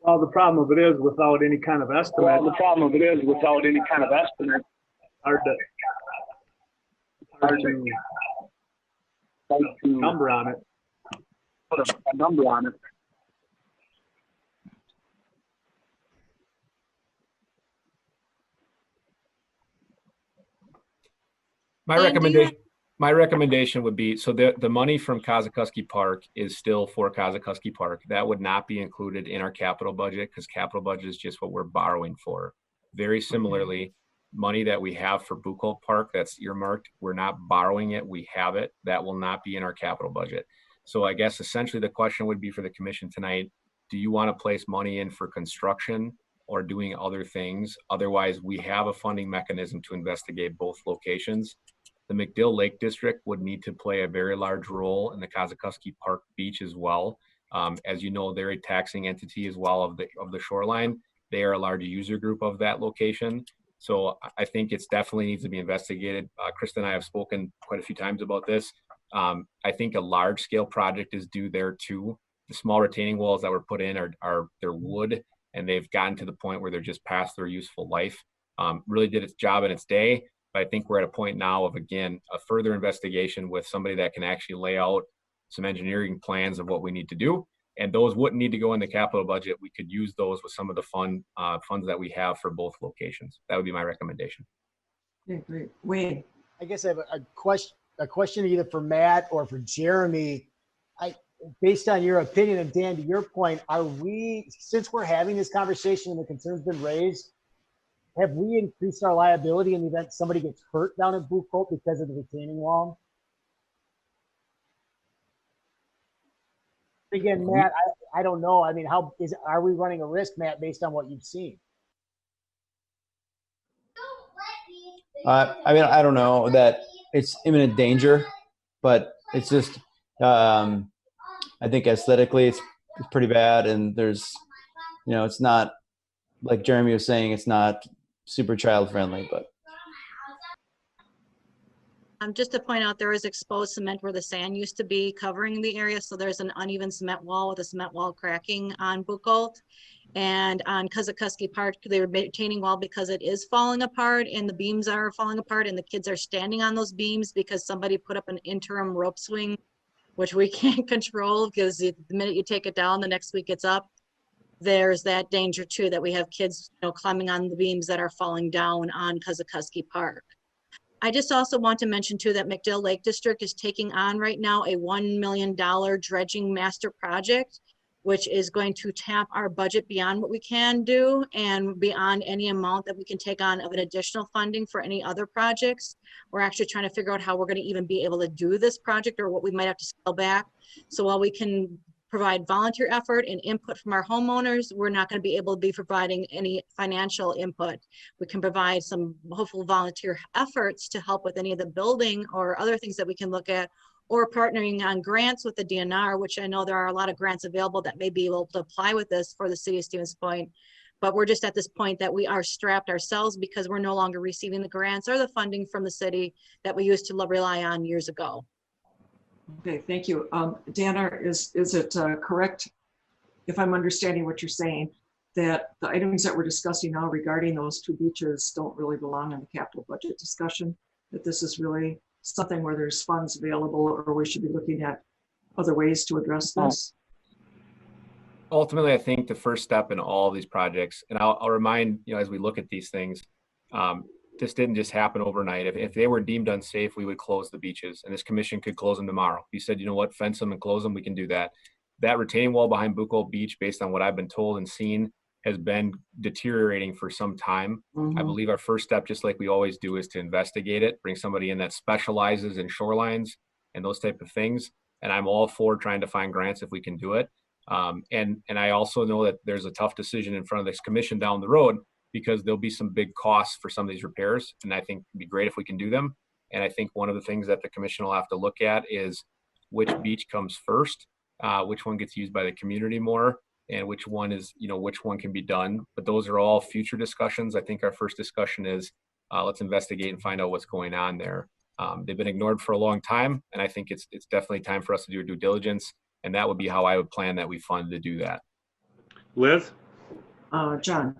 Well, the problem of it is without any kind of estimate. Well, the problem of it is without any kind of estimate, Hard to number on it. put a number on it. My recommendation would be, so the money from Kosciuszko Park is still for Kosciuszko Park. That would not be included in our capital budget because capital budget is just what we're borrowing for. Very similarly, money that we have for Bucol Park that's earmarked, we're not borrowing it, we have it. That will not be in our capital budget. So I guess essentially the question would be for the commission tonight, do you want to place money in for construction or doing other things? Otherwise, we have a funding mechanism to investigate both locations. The McDill Lake District would need to play a very large role in the Kosciuszko Park Beach as well. As you know, they're a taxing entity as well of the shoreline. They are a large user group of that location. So I think it's definitely needs to be investigated. Krista and I have spoken quite a few times about this. I think a large scale project is due there too. The small retaining walls that were put in they're wood, and they've gotten to the point where they're just past their useful life. Really did its job in its day. But I think we're at a point now of, again, a further investigation with somebody that can actually lay out some engineering plans of what we need to do. And those wouldn't need to go in the capital budget. We could use those with some of the funds that we have for both locations. That would be my recommendation. Okay, great. Wayne. I guess I have a question either for Matt or for Jeremy. Based on your opinion, and Dan, to your point, since we're having this conversation and the concern's been raised, have we increased our liability in the event somebody gets hurt down at Bucol because of the retaining wall? Again, Matt, I don't know. I mean, are we running a risk, Matt, based on what you've seen? I mean, I don't know that it's imminent danger, but it's just, I think aesthetically it's pretty bad. And there's, it's not, like Jeremy was saying, it's not super child friendly, but. Just to point out, there is exposed cement where the sand used to be covering the area. So there's an uneven cement wall with a cement wall cracking on Bucol. And on Kosciuszko Park, they're retaining wall because it is falling apart and the beams are falling apart and the kids are standing on those beams because somebody put up an interim rope swing, which we can't control because the minute you take it down, the next week it's up. There's that danger too, that we have kids, climbing on the beams that are falling down on Kosciuszko Park. I just also want to mention too that McDill Lake District is taking on right now a $1 million dredging master project, which is going to tap our budget beyond what we can do and beyond any amount that we can take on of an additional funding for any other projects. We're actually trying to figure out how we're going to even be able to do this project or what we might have to scale back. So while we can provide volunteer effort and input from our homeowners, we're not going to be able to be providing any financial input. We can provide some hopeful volunteer efforts to help with any of the building or other things that we can look at, or partnering on grants with the DNR, which I know there are a lot of grants available that may be able to apply with this for the city of Stevens Point. But we're just at this point that we are strapped ourselves because we're no longer receiving the grants or the funding from the city that we used to rely on years ago. Okay, thank you. Dana, is it correct, if I'm understanding what you're saying, that the items that we're discussing now regarding those two beaches don't really belong in the capital budget discussion, that this is really something where there's funds available or we should be looking at other ways to address this? Ultimately, I think the first step in all of these projects, and I'll remind, as we look at these things, this didn't just happen overnight. If they were deemed unsafe, we would close the beaches, and this commission could close them tomorrow. If you said, you know what, fence them and close them, we can do that. That retaining wall behind Bucol Beach, based on what I've been told and seen, has been deteriorating for some time. I believe our first step, just like we always do, is to investigate it, bring somebody in that specializes in shorelines and those type of things. And I'm all for trying to find grants if we can do it. And I also know that there's a tough decision in front of this commission down the road, because there'll be some big costs for some of these repairs. And I think it'd be great if we can do them. And I think one of the things that the commission will have to look at is which beach comes first, which one gets used by the community more. and which one is, which one can be done. But those are all future discussions. I think our first discussion is let's investigate and find out what's going on there. They've been ignored for a long time, and I think it's definitely time for us to do due diligence, and that would be how I would plan that we fund to do that. Liz? John?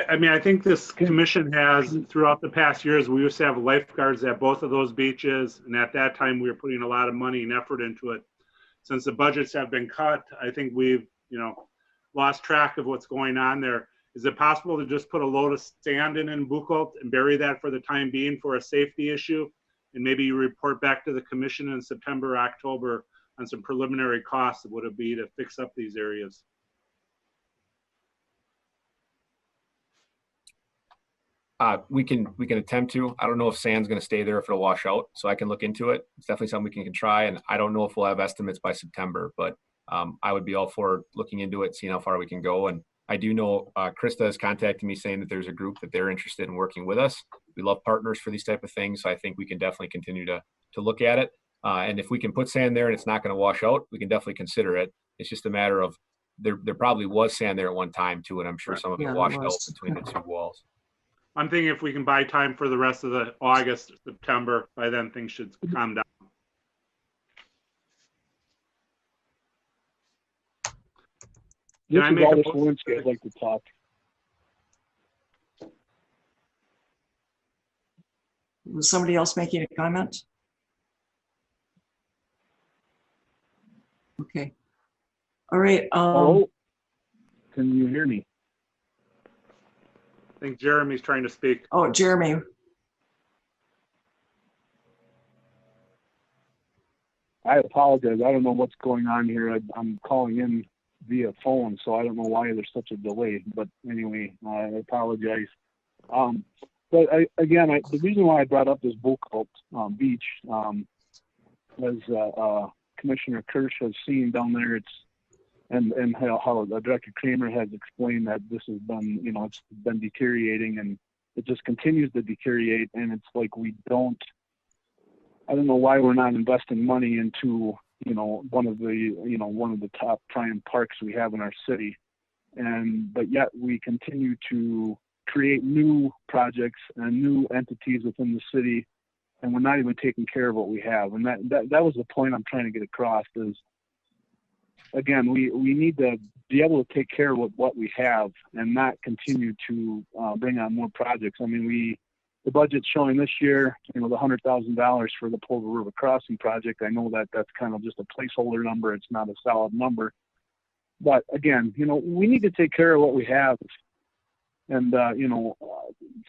I mean, I think this commission has, throughout the past years, we used to have lifeguards at both of those beaches. And at that time, we were putting a lot of money and effort into it. Since the budgets have been cut, I think we've, lost track of what's going on there. Is it possible to just put a load of sand in Buchholz and bury that for the time being for a safety issue? And maybe you report back to the commission in September, October on some preliminary costs of what it would be to fix up these areas. We can attempt to. I don't know if sand's going to stay there, if it'll wash out. So I can look into it. It's definitely something we can try. And I don't know if we'll have estimates by September, but I would be all for looking into it, seeing how far we can go. And I do know Krista has contacted me saying that there's a group that they're interested in working with us. We love partners for these type of things. So I think we can definitely continue to look at it. And if we can put sand there and it's not going to wash out, we can definitely consider it. It's just a matter of there probably was sand there at one time too. And I'm sure some of it washed out between the two walls. I'm thinking if we can buy time for the rest of the August, September, by then things should calm down. This I is make a Aldous motion? Lewinsky. I'd like to talk. Was somebody else making a comment? Okay. All right. Hello? Can you hear me? I think Jeremy's trying to speak. Oh, Jeremy. I apologize. I don't know what's going on here. I'm calling in via phone, so I don't know why there's such a delay. But anyway, I apologize. But the reason why I brought up this Buchholz beach, as Commissioner Kirsch has seen down there, and how Director Kramer has explained that this has been, it's been deteriorating, and it just continues to deteriorate. And it's like I don't know why we're not investing money into, one of the top prime parks we have in our city. But yet we continue to create new projects and new entities within the city, and we're not even taking care of what we have. And that was the point I'm trying to get across is, again, we need to be able to take care of what we have and not continue to bring on more projects. I mean, the budget's showing this year, the $100,000 for the Plover River Crossing project. I know that that's kind of just a placeholder number. It's not a solid number. But again, we need to take care of what we have and,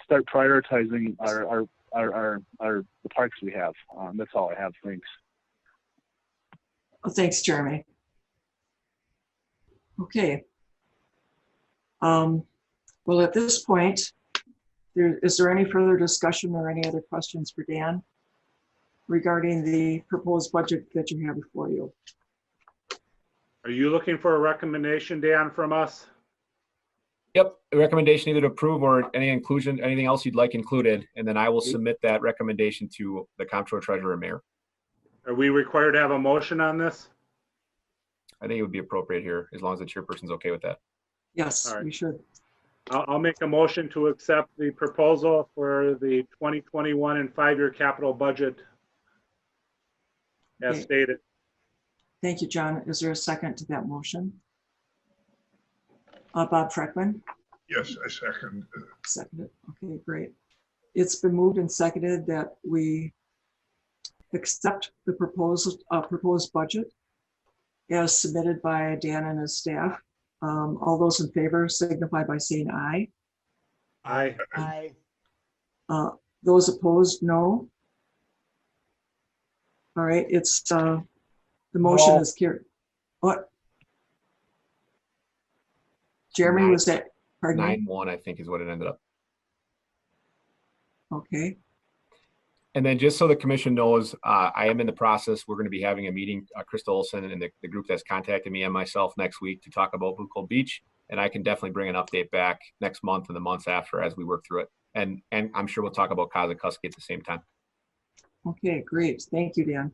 start prioritizing the parks we have. That's all I have. Thanks. Well, thanks, Jeremy. Okay. Well, at this point, is there any further discussion or any other questions for Dan regarding the proposed budget that you have before you? Are you looking for a recommendation, Dan, from us? Yep, a recommendation either to approve or anything else you'd like included, and then I will submit that recommendation to the Comptroller, Treasurer, and Mayor. Are we required to have a motion on this? I think it would be appropriate here, as long as the chairperson's okay with that. Yes, All right. we should. I'll make a motion to accept the proposal for the 2021 and 5-year capital budget as stated. Thank you, John. Is there a second to that motion? Bob Freckman? Yes, I second. Seconded. Okay, great. It's been moved and seconded that we accept the proposed budget as submitted by Dan and his staff. All those in favor signify by saying aye. Aye. Aye. Those opposed, no. All right, it's the motion is carried. What? Jeremy, was that? Pardon me? 9-1, I think, is what it ended up. Okay. And then just so the commission knows, I am in the process. We're going to be having a meeting, Krista Olson and the group that's contacted me and myself next week to talk about Buchholz Beach. And I can definitely bring an update back next month and the months after as we work through it. And I'm sure we'll talk about Kosakaski at the same time. Okay, great. Thank you, Dan.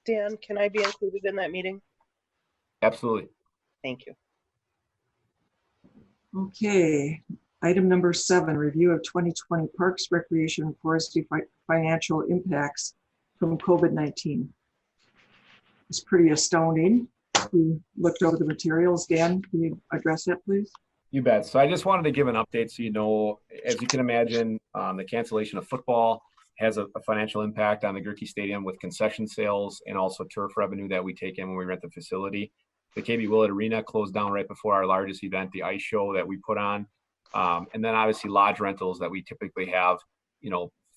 Dan, can I be included in that meeting? Absolutely. Thank you. Okay, item number 7, review of 2020 Parks, Recreation, and Forestry financial impacts from COVID-19. It's pretty astounding. We looked over the materials. Dan, can you address that, please? You bet. So I just wanted to give an update so you know, as you can imagine, the cancellation of football has a financial impact on the Gerke Stadium with concession sales and also turf revenue that we take in when we rent the facility. The KB Willett Arena closed down right before our largest event, the ice show that we put on. And then obviously lodge rentals that we typically have,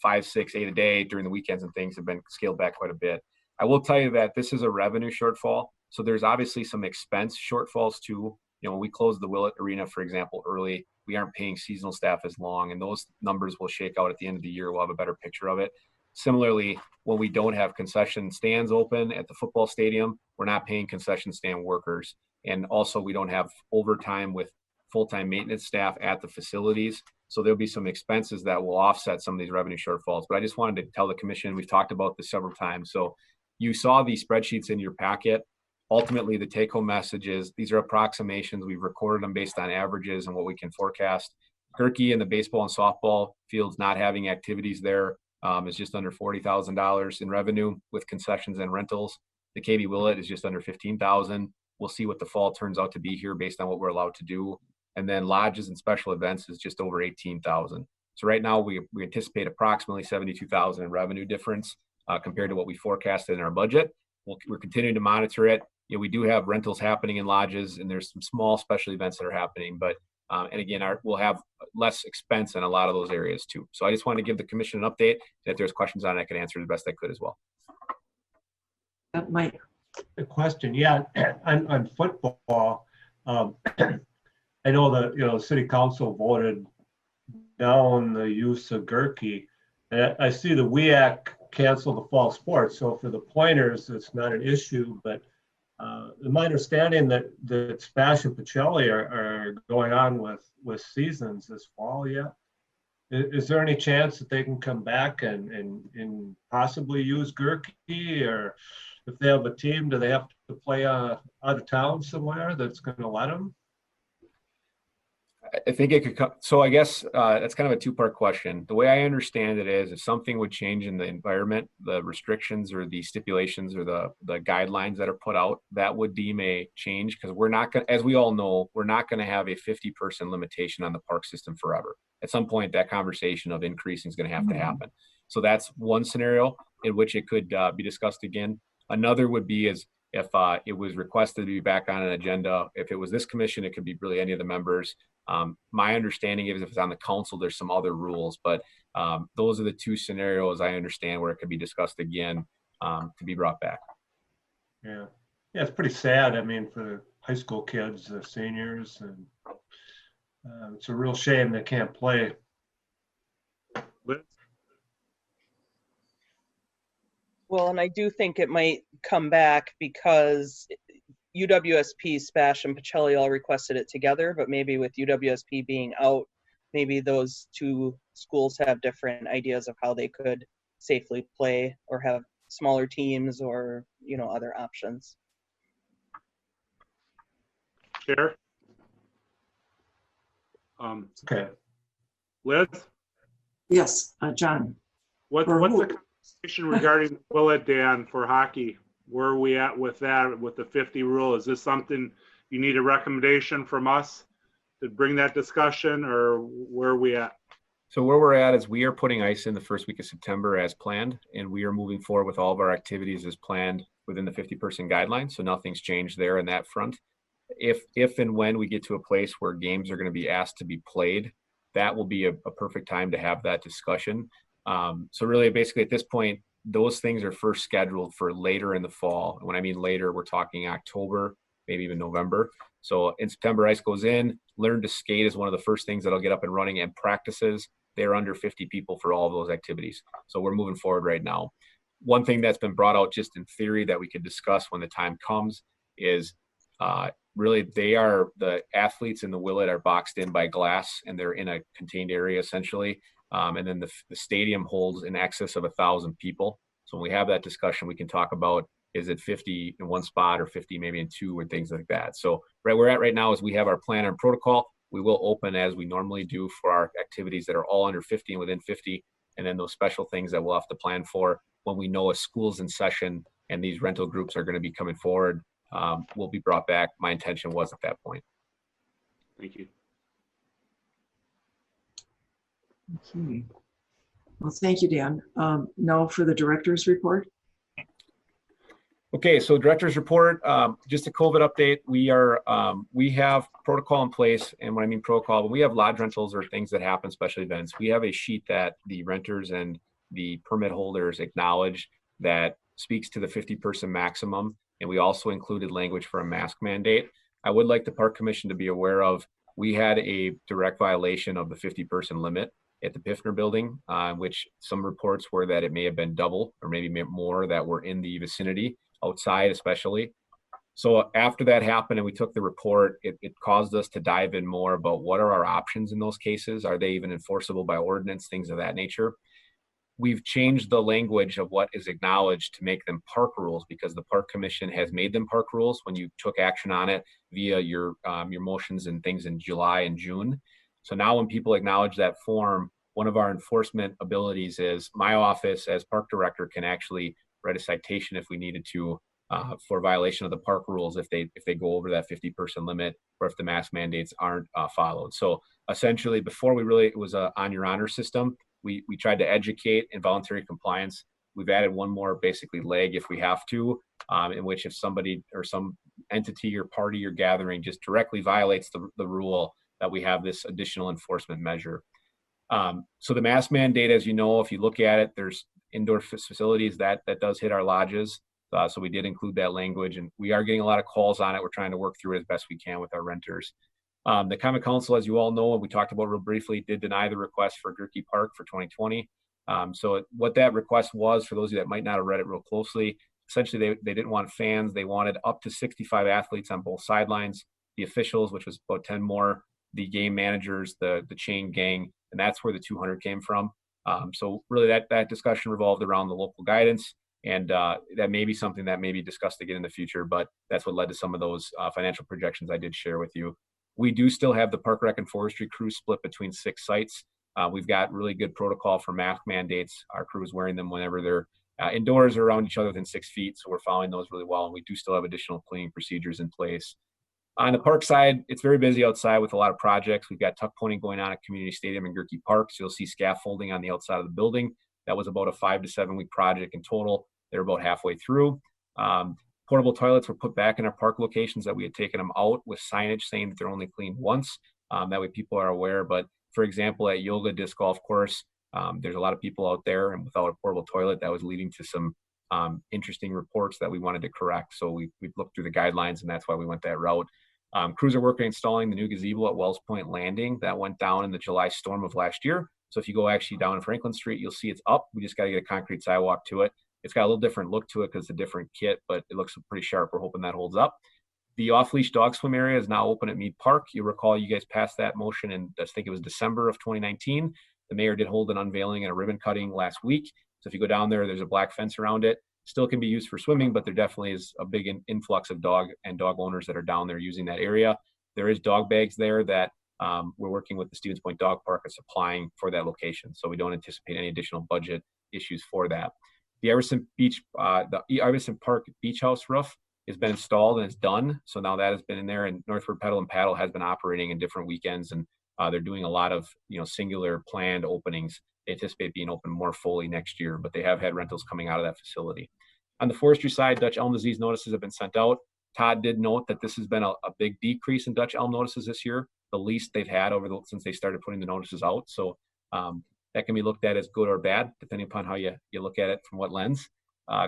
5, 6, 8 a day during the weekends and things have been scaled back quite a bit. I will tell you that this is a revenue shortfall. So there's obviously some expense shortfalls too. When we closed the Willett Arena, for example, early, we aren't paying seasonal staff as long, and those numbers will shake out at the end of the year. We'll have a better picture of it. Similarly, when we don't have concession stands open at the football stadium, we're not paying concession stand workers. And also we don't have overtime with full-time maintenance staff at the facilities. So there'll be some expenses that will offset some of these revenue shortfalls. But I just wanted to tell the commission, we've talked about this several times. So you saw these spreadsheets in your packet. Ultimately, the take-home message is these are approximations. We've recorded them based on averages and what we can forecast. Gerke and the baseball and softball fields not having activities there is just under $40,000 in revenue with concessions and rentals. The KB Willett is just under $15,000. We'll see what the fall turns out to be here based on what we're allowed to do. And then lodges and special events is just over $18,000. So right now we anticipate approximately $72,000 in revenue difference compared to what we forecasted in our budget. We're continuing to monitor it. We do have rentals happening in lodges, and there's some small special events that are happening. But and again, we'll have less expense in a lot of those areas too. So I just wanted to give the commission an update. If there's questions on it, I can answer the best I could as well. Mike. A question, yeah, on football. I know that the city council voted down the use of Gerke. And I see the WEAC cancel the fall sports. So for the Pointers, it's not an issue. But my understanding that Spash and Pacelli are going on with seasons this fall yet. Is there any chance that they can come back and possibly use Gerke, or if they have a team, do they have to play out of town somewhere that's going to let them? I think it could come. So I guess that's kind of a two-part question. The way I understand it is if something would change in the environment, the restrictions or the stipulations or the guidelines that are put out, that would deem a change, because we're not going to, as we all know, we're not going to have a 50-person limitation on the park system forever. At some point, that conversation of increasing is going to have to happen. So that's one scenario in which it could be discussed again. Another would be is if it was requested to be back on an agenda. If it was this commission, it could be really any of the members. My understanding is if it's on the council, there's some other rules, but those are the two scenarios I understand where it could be discussed again to be brought back. Yeah, it's pretty sad. I mean, for the high school kids, the seniors, and it's a real shame they can't play. Well, and I do think it might come back because UWSP, Spash, and Pacelli all requested it together, but maybe with UWSP being out, maybe those two schools have different ideas of how they could safely play or have smaller teams or, other options. Chair? Okay. Liz? Yes, John. What's the conversation regarding Willett, Dan, for hockey? Where are we at with that, with the 50 rule? Is this something you need a recommendation from us to bring that discussion, or where are we at? So where we're at is we are putting ice in the first week of September as planned, and we are moving forward with all of our activities as planned within the 50-person guideline. So nothing's changed there in that front. If and when we get to a place where games are going to be asked to be played, that will be a perfect time to have that discussion. So really, basically at this point, those things are first scheduled for later in the fall. When I mean later, we're talking October, maybe even November. So in September, ice goes in. Learn to skate is one of the first things that'll get up and running, and practices. They're under 50 people for all of those activities. So we're moving forward right now. One thing that's been brought out just in theory that we could discuss when the time comes is really the athletes in the Willett are boxed in by glass, and they're in a contained area essentially. And then the stadium holds in excess of 1,000 people. So when we have that discussion, we can talk about, is it 50 in one spot or 50 maybe in two, or things like that. So where we're at right now is we have our plan and protocol. we will open as we normally do for our activities that are all under 50 and within 50. And then those special things that we'll have to plan for when we know a school's in session and these rental groups are going to be coming forward, will be brought back. My intention was at that point. Thank you. Okay. Well, thank you, Dan. Now for the director's report. Okay, so director's report, just a COVID update. We have protocol in place, and when I mean protocol, when we have lodge rentals or things that happen, special events, we have a sheet that the renters and the permit holders acknowledge that speaks to the 50-person maximum, and we also included language for a mask mandate. I would like the Park Commission to be aware of, we had a direct violation of the 50-person limit at the Piffner building, which some reports were that it may have been double or maybe more that were in the vicinity, outside especially. So after that happened and we took the report, it caused us to dive in more about what are our options in those cases. Are they even enforceable by ordinance, things of that nature? We've changed the language of what is acknowledged to make them park rules, because the Park Commission has made them park rules when you took action on it via your motions and things in July and June. So now when people acknowledge that form, one of our enforcement abilities is my office as park director can actually write a citation if we needed to for violation of the park rules if they go over that 50-person limit or if the mask mandates aren't followed. So essentially, before it was a on your honor system. We tried to educate involuntary compliance. We've added one more basically leg if we have to, in which if somebody or some entity or party or gathering just directly violates the rule, that we have this additional enforcement measure. So the mask mandate, as you know, if you look at it, there's indoor facilities that does hit our lodges. So we did include that language, and we are getting a lot of calls on it. We're trying to work through it as best we can with our renters. The Common Council, as you all know, and we talked about real briefly, did deny the request for Gerke Park for 2020. So what that request was, for those of you that might not have read it real closely, essentially they didn't want fans. They wanted up to 65 athletes on both sidelines, the officials, which was about 10 more, the game managers, the chain gang, and that's where the 200 came from. So really that discussion revolved around the local guidance, and that may be something that may be discussed again in the future, but that's what led to some of those financial projections I did share with you. We do still have the Park Rec and Forestry crew split between 6 sites. We've got really good protocol for mask mandates. Our crew is wearing them whenever they're indoors or around each other within 6 feet, so we're following those really well, and we do still have additional cleaning procedures in place. On the park side, it's very busy outside with a lot of projects. We've got tuck pointing going on at Community Stadium in Gerke Park, so you'll see scaffolding on the outside of the building. That was about a 5 to 7 week project in total. They're about halfway through. Portable toilets were put back in our park locations that we had taken them out with signage saying that they're only cleaned once. That way people are aware. But for example, at McDill Disc Golf Course, there's a lot of people out there, and without a portable toilet, that was leading to some interesting reports that we wanted to correct. So we looked through the guidelines, and that's why we went that route. Crews are working installing the new gazebo at Wells Point Landing that went down in the July storm of last year. So if you go actually down Franklin Street, you'll see it's up. We just got to get a concrete sidewalk to it. It's got a little different look to it because it's a different kit, but it looks pretty sharp. We're hoping that holds up. The off-leash dog swim area is now open at Mead Park. You recall you guys passed that motion in, I think it was December of 2019. The mayor did hold an unveiling and a ribbon cutting last week. So if you go down there, there's a black fence around it. Still can be used for swimming, but there definitely is a big influx of dog owners that are down there using that area. There is dog bags there that we're working with the Stevens Point Dog Park and supplying for that location. So we don't anticipate any additional budget issues for that. The Iverson Park Beach House roof has been installed and it's done. So now that has been in there, and Northward Pedal and Paddle has been operating in different weekends, and they're doing a lot of singular planned openings. They anticipate being open more fully next year, but they have had rentals coming out of that facility. On the forestry side, Dutch elm disease notices have been sent out. Todd did note that this has been a big decrease in Dutch elm notices this year, the least they've had since they started putting the notices out. So that can be looked at as good or bad, depending upon how you look at it from what lens.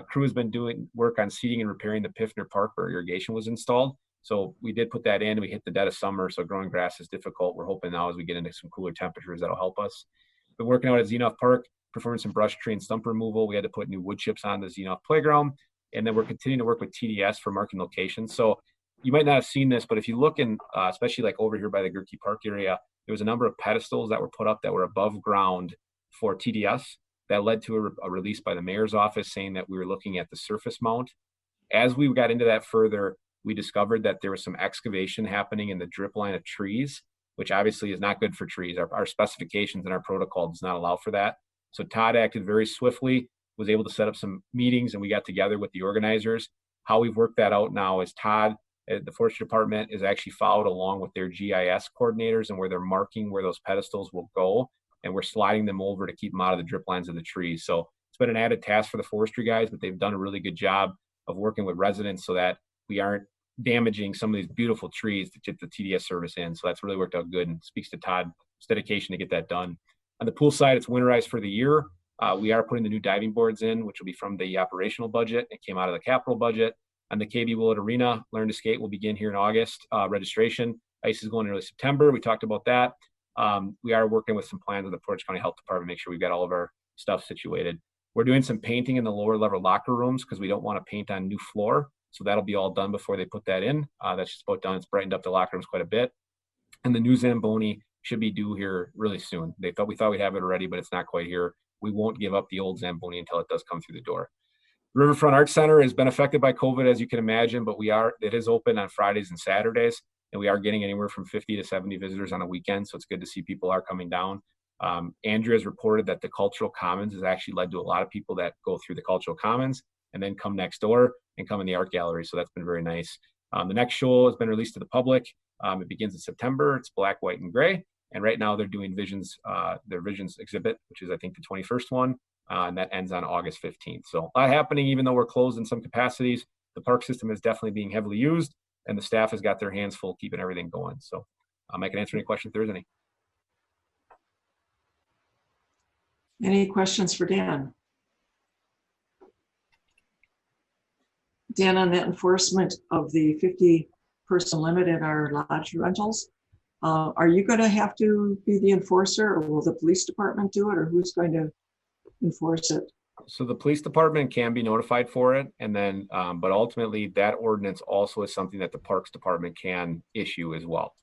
Crew has been doing work on seeding and repairing the Piffner Park where irrigation was installed. So we did put that in. We hit the dead of summer, so growing grass is difficult. We're hoping now as we get into some cooler temperatures, that'll help us. Been working out at Xenoff Park, performing some brush tree and stump removal. We had to put new wood chips on the Xenoff playground. And then we're continuing to work with TDS for marking locations. So you might not have seen this, but if you look in, especially like over here by the Gerke Park area, there was a number of pedestals that were put up that were above ground for TDS. That led to a release by the mayor's office saying that we were looking at the surface mount. As we got into that further, we discovered that there was some excavation happening in the drip line of trees which obviously is not good for trees. Our specifications and our protocol does not allow for that. So Todd acted very swiftly, was able to set up some meetings, and we got together with the organizers. How we've worked that out now is Todd, the Forestry Department, is actually followed along with their GIS coordinators, and where they're marking where those pedestals will go, and we're sliding them over to keep them out of the drip lines of the trees. So it's been an added task for the forestry guys, but they've done a really good job of working with residents so that we aren't damaging some of these beautiful trees to get the TDS service in. So that's really worked out good and speaks to Todd's dedication to get that done. On the pool side, it's winterized for the year. We are putting the new diving boards in, which will be from the operational budget. It came out of the capital budget. On the KB Willett Arena, Learn to Skate will begin here in August. Registration, ice is going in early September. We talked about that. We are working with some plans with the Portage County Health Department to make sure we've got all of our stuff situated. We're doing some painting in the lower level locker rooms because we don't want to paint on new floor. So that'll be all done before they put that in. That's just about done. It's brightened up the locker rooms quite a bit. And the new Zamboni should be due here really soon. We thought we'd have it already, but it's not quite here. We won't give up the old Zamboni until it does come through the door. Riverfront Arts Center has been affected by COVID, as you can imagine, but it is open on Fridays and Saturdays, and we are getting anywhere from 50 to 70 visitors on a weekend. So it's good to see people are coming down. Andrew has reported that the Cultural Commons has actually led to a lot of people that go through the Cultural Commons and then come next door and come in the art gallery. So that's been very nice. The next show has been released to the public. It begins in September. It's black, white, and gray. And right now they're doing their Visions exhibit, which is I think the 21st one. And that ends on August 15th. So a lot happening, even though we're closed in some capacities. The park system is definitely being heavily used, and the staff has got their hands full keeping everything going. So I can answer any questions if there's any. Any questions for Dan? Dan, on that enforcement of the 50-person limit in our lodge rentals, are you going to have to be the enforcer, or will the police department do it, or who's going to enforce it? So the police department can be notified for it, and then, but ultimately that ordinance also is something that the Parks Department can issue as well.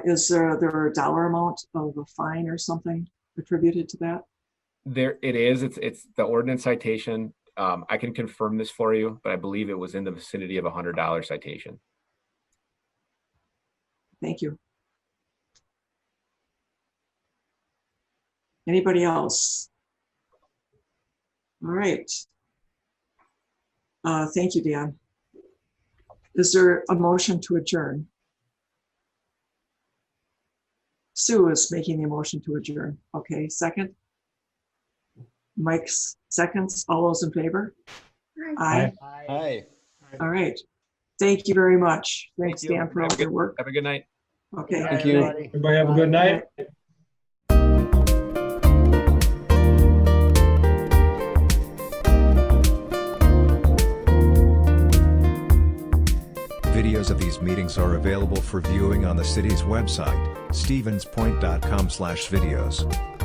Is there a dollar amount of a fine or something attributed to that? There it is. It's the ordinance citation. I can confirm this for you, but I believe it was in the vicinity of $100 citation. Thank you. Anybody else? All right. Thank you, Dan. Is there a motion to adjourn? Sue is making the motion to adjourn. Okay, second. Mike's seconds. All those in favor? Aye. Aye. All right. Thank you very much. Thanks, Thank you. Dan, for all your work. Have a good night. Okay. Thank you. Everybody have a good night. Videos of these meetings are available for viewing on the city's website, stevenspoint.com/videos.